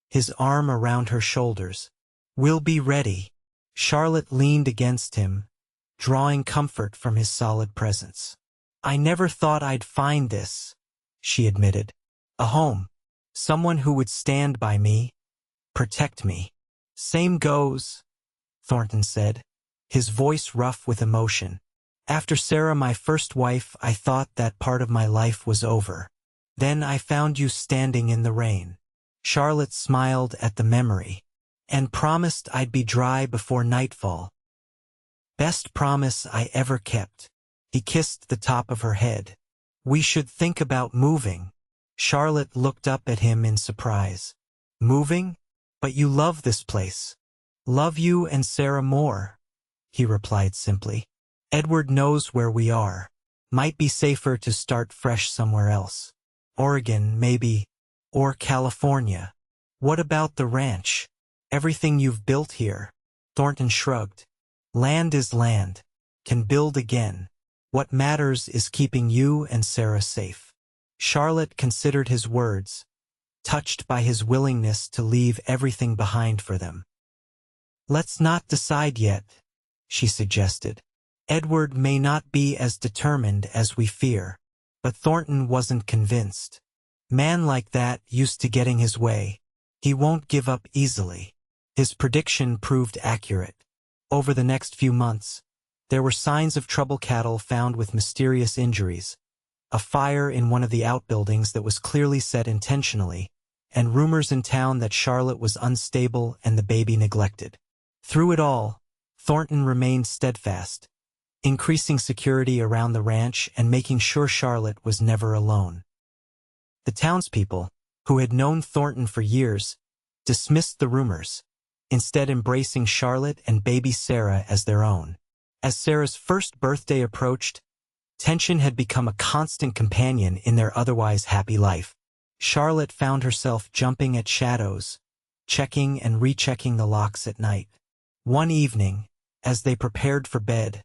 his arm around her shoulders. "We'll be ready." Charlotte leaned against him, drawing comfort from his solid presence. "I never thought I'd find this," she admitted. "A home. Someone who would stand by me, protect me." "Same goes," Thornton said, his voice rough with emotion. "After Sarah, my first wife, I thought that part of my life was over. Then I found you standing in the rain." Charlotte smiled at the memory, "and promised I'd be dry before nightfall. Best promise I ever kept." He kissed the top of her head. "We should think about moving." Charlotte looked up at him in surprise. "Moving? But you love this place." "Love you and Sarah more," he replied simply. "Edward knows where we are. Might be safer to start fresh somewhere else. Oregon, maybe, or California." "What about the ranch? Everything you've built here?" Thornton shrugged. "Land is land. Can build again. What matters is keeping you and Sarah safe." Charlotte considered his words, touched by his willingness to leave everything behind for them. "Let's not decide yet," she suggested. "Edward may not be as determined as we fear." But Thornton wasn't convinced. Man like that used to getting his way. He won't give up easily. His prediction proved accurate. Over the next few months, there were signs of trouble cattle found with mysterious injuries, a fire in one of the outbuildings that was clearly set intentionally, and rumors in town that Charlotte was unstable and the baby neglected. Through it all, Thornton remained steadfast, increasing security around the ranch and making sure Charlotte was never alone. The townspeople, who had known Thornton for years, dismissed the rumors, instead embracing Charlotte and baby Sarah as their own. As Sarah's first birthday approached, tension had become a constant companion in their otherwise happy life. Charlotte found herself jumping at shadows, checking and rechecking the locks at night. One evening, as they prepared for bed,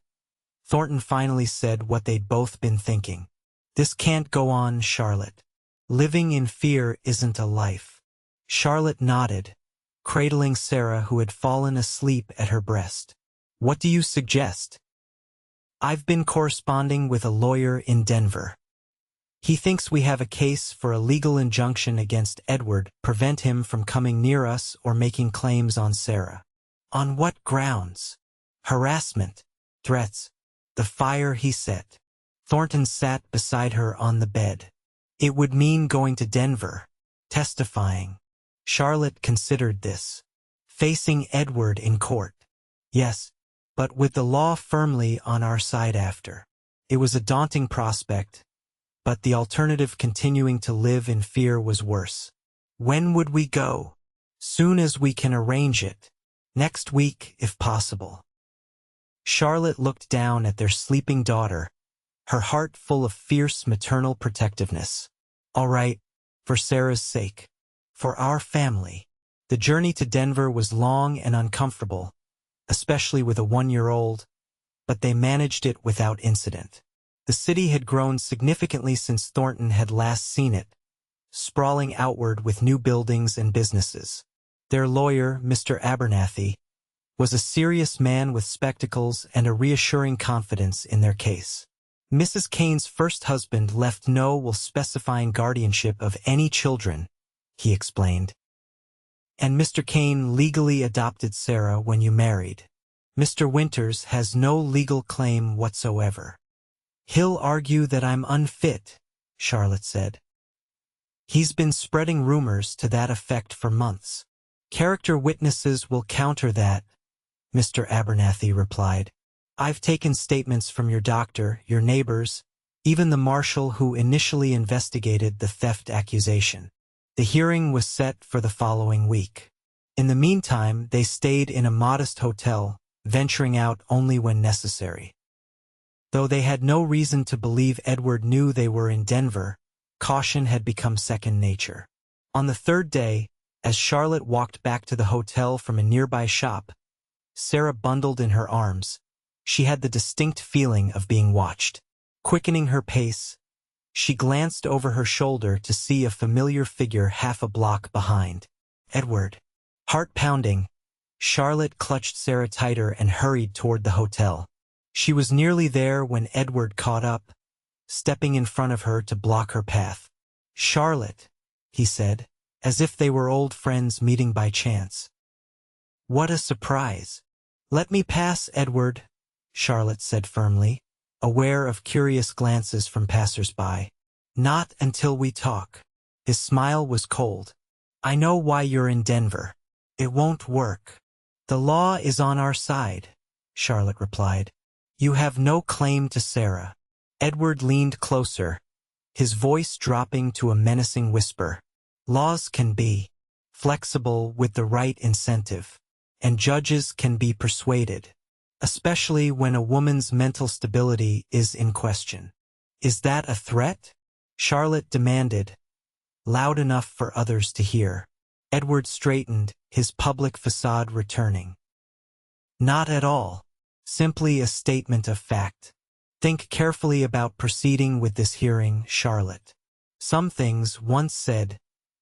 Thornton finally said what they'd both been thinking. "This can't go on, Charlotte. Living in fear isn't a life." Charlotte nodded, cradling Sarah, who had fallen asleep at her breast. "What do you suggest?" "I've been corresponding with a lawyer in Denver. He thinks we have a case for a legal injunction against Edward, prevent him from coming near us or making claims on Sarah." "On what grounds?" "Harassment, threats, the fire he set." Thornton sat beside her on the bed. "It would mean going to Denver, testifying." Charlotte considered this. "Facing Edward in court." "Yes, but with the law firmly on our side after." It was a daunting prospect, but the alternative, continuing to live in fear, was worse. "When would we go?" "Soon as we can arrange it. Next week, if possible." Charlotte looked down at their sleeping daughter, her heart full of fierce maternal protectiveness. "All right, for Sarah's sake. For our family." The journey to Denver was long and uncomfortable, especially with a 1-year-old, but they managed it without incident. The city had grown significantly since Thornton had last seen it, sprawling outward with new buildings and businesses. Their lawyer, Mr. Abernathy, was a serious man with spectacles and a reassuring confidence in their case. Mrs. Kane's first husband left no will specifying guardianship of any children, he explained. "And Mr. Kane legally adopted Sarah when you married. Mr. Winters has no legal claim whatsoever." "He'll argue that I'm unfit," Charlotte said. "He's been spreading rumors to that effect for months." "Character witnesses will counter that," Mr. Abernathy replied. "I've taken statements from your doctor, your neighbors, even the marshal who initially investigated the theft accusation." The hearing was set for the following week. In the meantime, they stayed in a modest hotel, venturing out only when necessary. Though they had no reason to believe Edward knew they were in Denver, caution had become second nature. On the third day, as Charlotte walked back to the hotel from a nearby shop, Sarah bundled in her arms. She had the distinct feeling of being watched. Quickening her pace, she glanced over her shoulder to see a familiar figure half a block behind. "Edward." Heart pounding, Charlotte clutched Sarah tighter and hurried toward the hotel. She was nearly there when Edward caught up, stepping in front of her to block her path. "Charlotte," he said, as if they were old friends meeting by chance. "What a surprise." "Let me pass, Edward," Charlotte said firmly, aware of curious glances from passers-by. "Not until we talk." His smile was cold. "I know why you're in Denver. It won't work." "The law is on our side," Charlotte replied. "You have no claim to Sarah." Edward leaned closer, his voice dropping to a menacing whisper. "Laws can be flexible with the right incentive, and judges can be persuaded, especially when a woman's mental stability is in question." "Is that a threat?" Charlotte demanded, loud enough for others to hear. Edward straightened, his public facade returning. "Not at all. Simply a statement of fact. Think carefully about proceeding with this hearing, Charlotte. Some things, once said,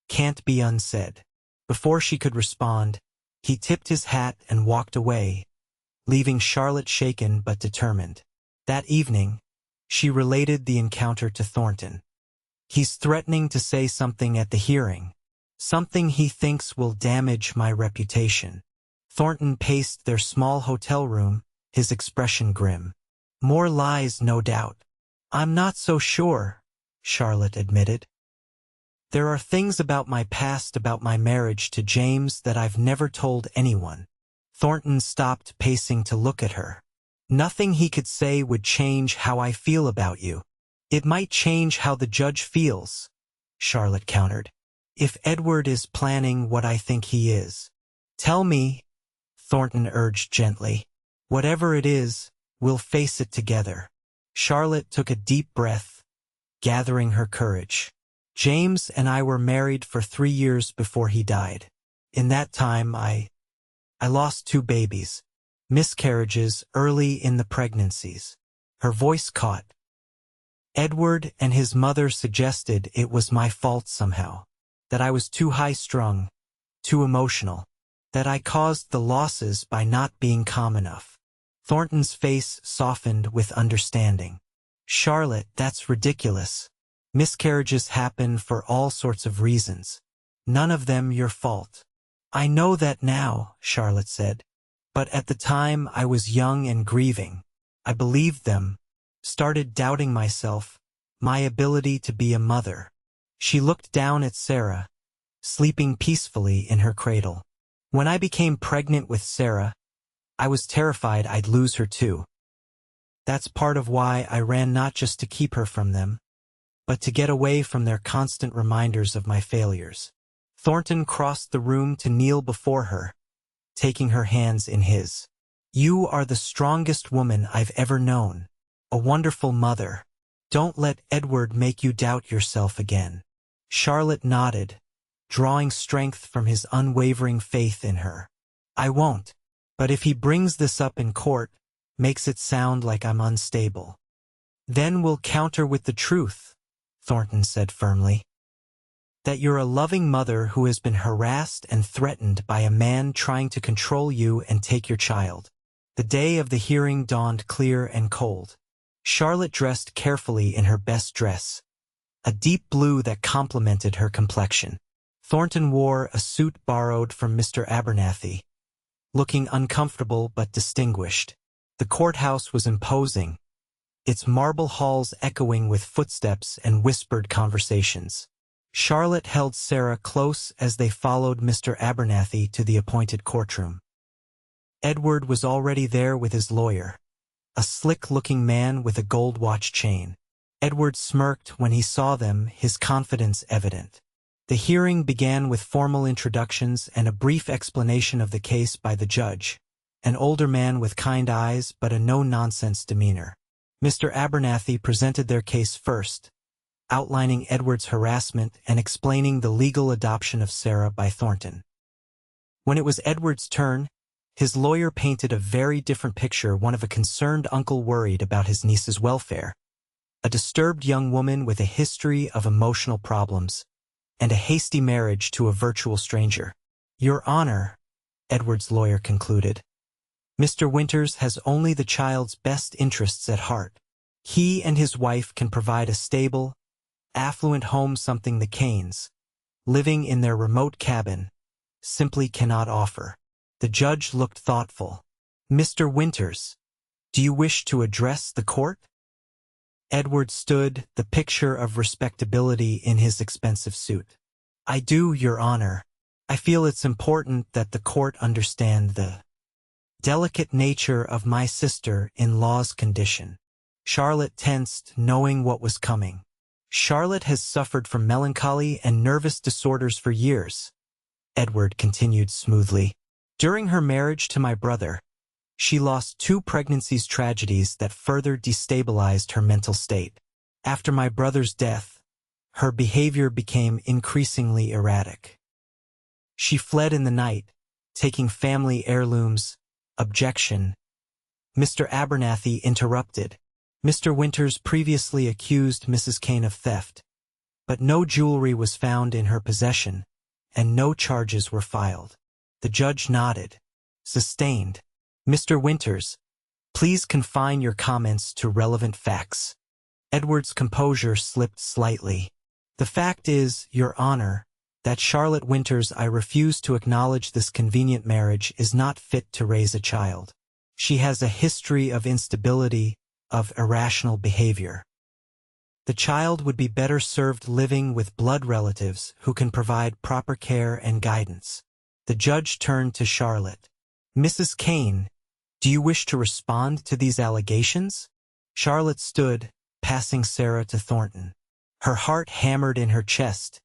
can't be unsaid." Before she could respond, he tipped his hat and walked away, leaving Charlotte shaken but determined. That evening, she related the encounter to Thornton. "He's threatening to say something at the hearing. Something he thinks will damage my reputation." Thornton paced their small hotel room, his expression grim. More lies, no doubt. I'm not so sure, Charlotte admitted. There are things about my past, about my marriage to James, that I've never told anyone. Thornton stopped pacing to look at her. Nothing he could say would change how I feel about you. It might change how the judge feels, Charlotte countered. If Edward is planning what I think he is. Tell me, Thornton urged gently. Whatever it is, we'll face it together. Charlotte took a deep breath, gathering her courage. James and I were married for 3 years before he died. In that time, I lost 2 babies. Miscarriages early in the pregnancies. Her voice caught. Edward and his mother suggested it was my fault somehow. That I was too high-strung, too emotional. That I caused the losses by not being calm enough. Thornton's face softened with understanding. Charlotte, that's ridiculous. Miscarriages happen for all sorts of reasons. None of them your fault. I know that now, Charlotte said. But at the time I was young and grieving. I believed them, started doubting myself, my ability to be a mother. She looked down at Sarah, sleeping peacefully in her cradle. When I became pregnant with Sarah, I was terrified I'd lose her too. That's part of why I ran, not just to keep her from them, but to get away from their constant reminders of my failures. Thornton crossed the room to kneel before her, taking her hands in his. You are the strongest woman I've ever known. A wonderful mother. Don't let Edward make you doubt yourself again. Charlotte nodded, drawing strength from his unwavering faith in her. I won't. But if he brings this up in court, makes it sound like I'm unstable. Then we'll counter with the truth, Thornton said firmly. That you're a loving mother who has been harassed and threatened by a man trying to control you and take your child. The day of the hearing dawned clear and cold. Charlotte dressed carefully in her best dress, a deep blue that complemented her complexion. Thornton wore a suit borrowed from Mr. Abernathy, looking uncomfortable but distinguished. The courthouse was imposing, its marble halls echoing with footsteps and whispered conversations. Charlotte held Sarah close as they followed Mr. Abernathy to the appointed courtroom. Edward was already there with his lawyer, a slick-looking man with a gold watch chain. Edward smirked when he saw them, his confidence evident. The hearing began with formal introductions and a brief explanation of the case by the judge, an older man with kind eyes but a no-nonsense demeanor. Mr. Abernathy presented their case first, outlining Edward's harassment and explaining the legal adoption of Sarah by Thornton. When it was Edward's turn, his lawyer painted a very different picture, one of a concerned uncle worried about his niece's welfare, a disturbed young woman with a history of emotional problems, and a hasty marriage to a virtual stranger. Your Honor, Edward's lawyer concluded, Mr. Winters has only the child's best interests at heart. He and his wife can provide a stable, affluent home, something the Kanes, living in their remote cabin, simply cannot offer. The judge looked thoughtful. Mr. Winters, do you wish to address the court? Edward stood, the picture of respectability in his expensive suit. I do, Your Honor. I feel it's important that the court understand the delicate nature of my sister-in-law's condition. Charlotte tensed, knowing what was coming. Charlotte has suffered from melancholy and nervous disorders for years, Edward continued smoothly. During her marriage to my brother, she lost 2 pregnancies, tragedies that further destabilized her mental state. After my brother's death, her behavior became increasingly erratic. She fled in the night, taking family heirlooms. Objection. Mr. Abernathy interrupted. Mr. Winters previously accused Mrs. Kane of theft, but no jewelry was found in her possession, and no charges were filed. The judge nodded. Sustained. Mr. Winters, please confine your comments to relevant facts. Edward's composure slipped slightly. The fact is, Your Honor, that Charlotte Winters, I refuse to acknowledge this convenient marriage is not fit to raise a child. She has a history of instability, of irrational behavior. The child would be better served living with blood relatives who can provide proper care and guidance. The judge turned to Charlotte. Mrs. Kane, do you wish to respond to these allegations? Charlotte stood, passing Sarah to Thornton. Her heart hammered in her chest,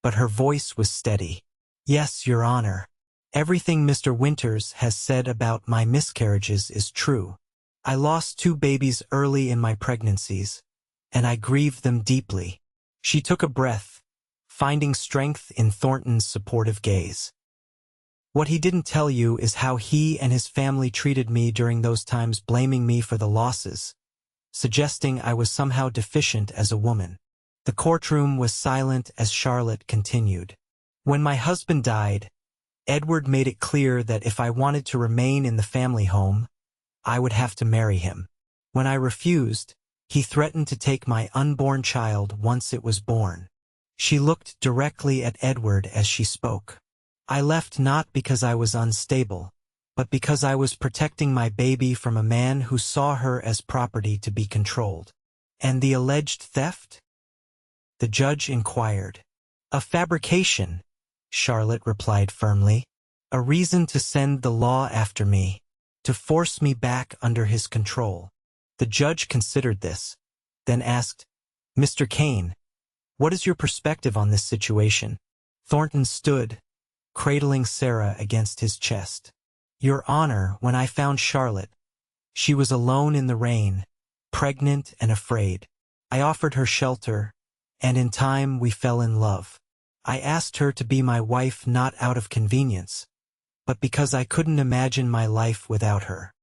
but her voice was steady. Yes, Your Honor. Everything Mr. Winters has said about my miscarriages is true. I lost 2 babies early in my pregnancies, and I grieved them deeply. She took a breath, finding strength in Thornton's supportive gaze. What he didn't tell you is how he and his family treated me during those times, blaming me for the losses, suggesting I was somehow deficient as a woman. The courtroom was silent as Charlotte continued. When my husband died, Edward made it clear that if I wanted to remain in the family home, I would have to marry him. When I refused, he threatened to take my unborn child once it was born. She looked directly at Edward as she spoke. I left not because I was unstable, but because I was protecting my baby from a man who saw her as property to be controlled. And the alleged theft? The judge inquired. A fabrication, Charlotte replied firmly. A reason to send the law after me, to force me back under his control. The judge considered this, then asked, Mr. Kane, what is your perspective on this situation? Thornton stood, cradling Sarah against his chest. Your Honor, when I found Charlotte, she was alone in the rain, pregnant and afraid. I offered her shelter, and in time we fell in love. I asked her to be my wife not out of convenience, but because I couldn't imagine my life without her.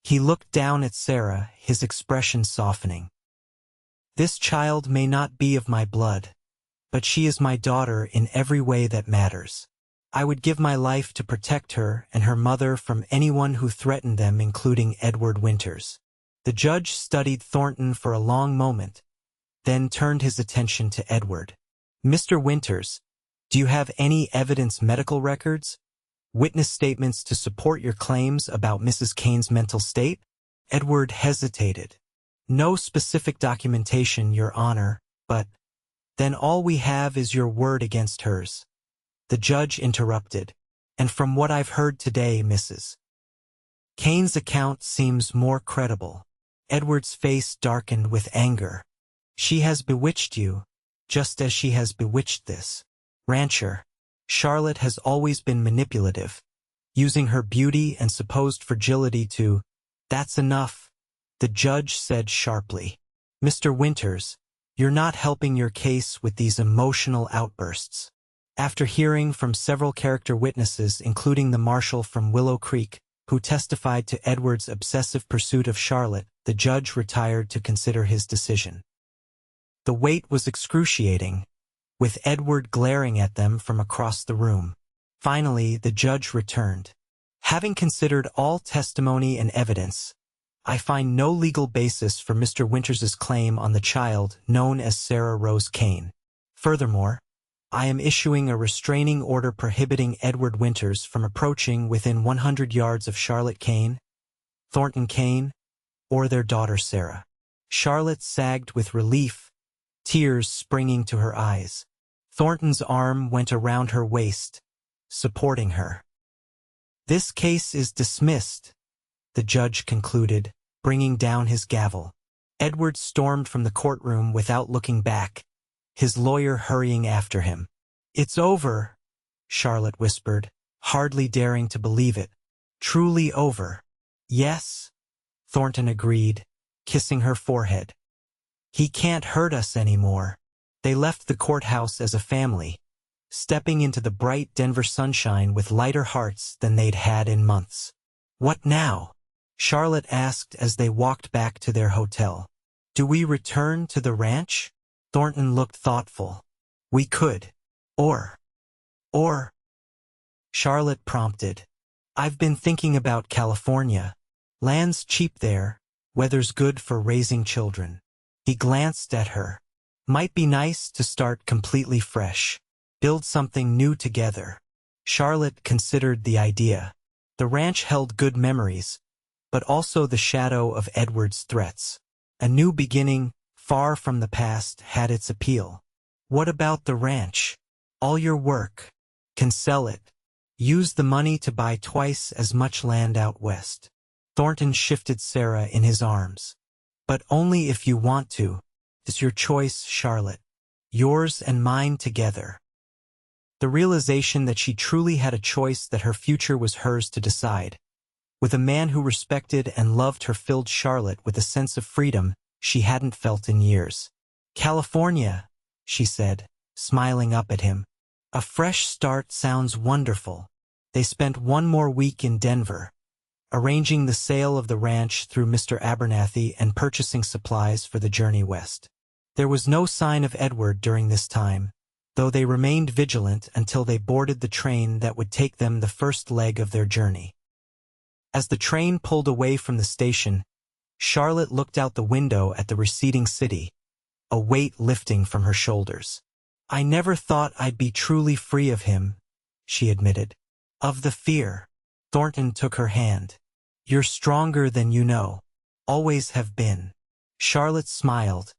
He looked down at Sarah, his expression softening. This child may not be of my blood, but she is my daughter in every way that matters. I would give my life to protect her and her mother from anyone who threatened them, including Edward Winters. The judge studied Thornton for a long moment, then turned his attention to Edward. Mr. Winters, do you have any evidence, medical records, witness statements to support your claims about Mrs. Kane's mental state? Edward hesitated. No specific documentation, Your Honor, but then all we have is your word against hers. The judge interrupted. And from what I've heard today, Mrs. Kane's account seems more credible. Edward's face darkened with anger. She has bewitched you, just as she has bewitched this rancher. Charlotte has always been manipulative, using her beauty and supposed fragility to— That's enough, the judge said sharply. Mr. Winters, you're not helping your case with these emotional outbursts. After hearing from several character witnesses, including the marshal from Willow Creek, who testified to Edward's obsessive pursuit of Charlotte, the judge retired to consider his decision. The wait was excruciating, with Edward glaring at them from across the room. Finally, the judge returned. Having considered all testimony and evidence, I find no legal basis for Mr. Winters's claim on the child known as Sarah Rose Kane. Furthermore, I am issuing a restraining order prohibiting Edward Winters from approaching within 100 yards of Charlotte Kane, Thornton Kane, or their daughter Sarah. Charlotte sagged with relief, tears springing to her eyes. Thornton's arm went around her waist, supporting her. This case is dismissed, the judge concluded, bringing down his gavel. Edward stormed from the courtroom without looking back, his lawyer hurrying after him. It's over, Charlotte whispered, hardly daring to believe it. Truly over. Yes, Thornton agreed, kissing her forehead. He can't hurt us anymore. They left the courthouse as a family, stepping into the bright Denver sunshine with lighter hearts than they'd had in months. What now? Charlotte asked as they walked back to their hotel. Do we return to the ranch? Thornton looked thoughtful. We could. Or. Charlotte prompted. I've been thinking about California. Land's cheap there, weather's good for raising children. He glanced at her. Might be nice to start completely fresh. build something new together. Charlotte considered the idea. The ranch held good memories, but also the shadow of Edward's threats. A new beginning, far from the past, had its appeal. What about the ranch? All your work. Can sell it. Use the money to buy twice as much land out west. Thornton shifted Sarah in his arms. But only if you want to. It's your choice, Charlotte. Yours and mine together. The realization that she truly had a choice, that her future was hers to decide. With a man who respected and loved her, filled Charlotte with a sense of freedom she hadn't felt in years. California, she said, smiling up at him. A fresh start sounds wonderful. They spent one more week in Denver, arranging the sale of the ranch through Mr. Abernathy and purchasing supplies for the journey west. There was no sign of Edward during this time, though they remained vigilant until they boarded the train that would take them the first leg of their journey. As the train pulled away from the station, Charlotte looked out the window at the receding city, a weight lifting from her shoulders. I never thought I'd be truly free of him, she admitted. Of the fear. Thornton took her hand. You're stronger than you know. Always have been. Charlotte smiled,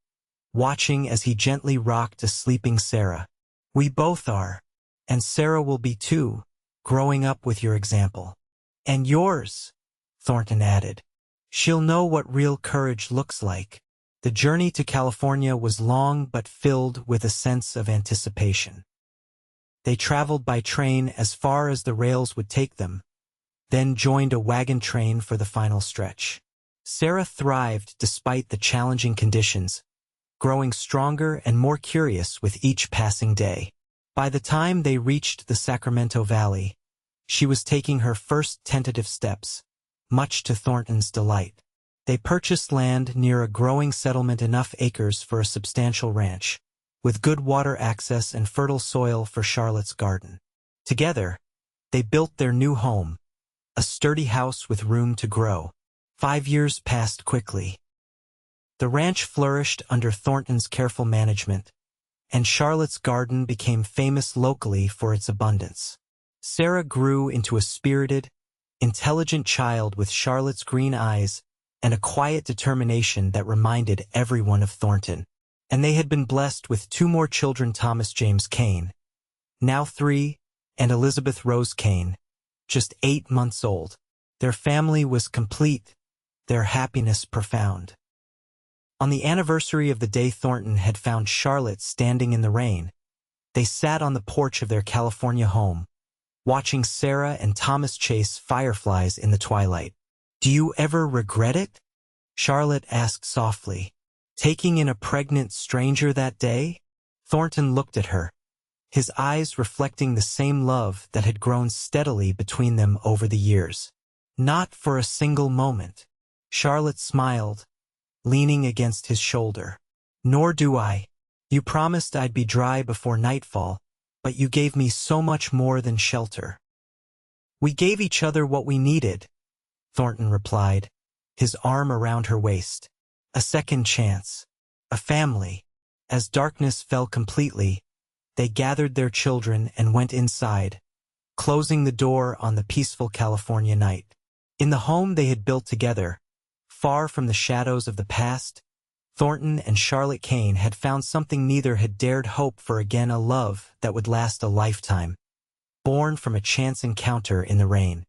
watching as he gently rocked a sleeping Sarah. We both are. And Sarah will be too, growing up with your example. And yours, Thornton added. She'll know what real courage looks like. The journey to California was long but filled with a sense of anticipation. They traveled by train as far as the rails would take them, then joined a wagon train for the final stretch. Sarah thrived despite the challenging conditions, growing stronger and more curious with each passing day. By the time they reached the Sacramento Valley, she was taking her first tentative steps, much to Thornton's delight. They purchased land near a growing settlement, enough acres for a substantial ranch, with good water access and fertile soil for Charlotte's garden. Together, they built their new home, a sturdy house with room to grow. 5 years passed quickly. The ranch flourished under Thornton's careful management, and Charlotte's garden became famous locally for its abundance. Sarah grew into a spirited, intelligent child with Charlotte's green eyes and a quiet determination that reminded everyone of Thornton. And they had been blessed with 2 more children, Thomas James Kane, now 3, and Elizabeth Rose Kane, just 8 months old. Their family was complete, their happiness profound. On the anniversary of the day Thornton had found Charlotte standing in the rain, they sat on the porch of their California home, watching Sarah and Thomas chase fireflies in the twilight. Do you ever regret it? Charlotte asked softly. Taking in a pregnant stranger that day? Thornton looked at her, his eyes reflecting the same love that had grown steadily between them over the years. Not for a single moment. Charlotte smiled, leaning against his shoulder. Nor do I. You promised I'd be dry before nightfall, but you gave me so much more than shelter. We gave each other what we needed, Thornton replied, his arm around her waist. A second chance. A family. As darkness fell completely, they gathered their children and went inside, closing the door on the peaceful California night. In the home they had built together, far from the shadows of the past, Thornton and Charlotte Kane had found something neither had dared hope for again, a love that would last a lifetime, born from a chance encounter in the rain.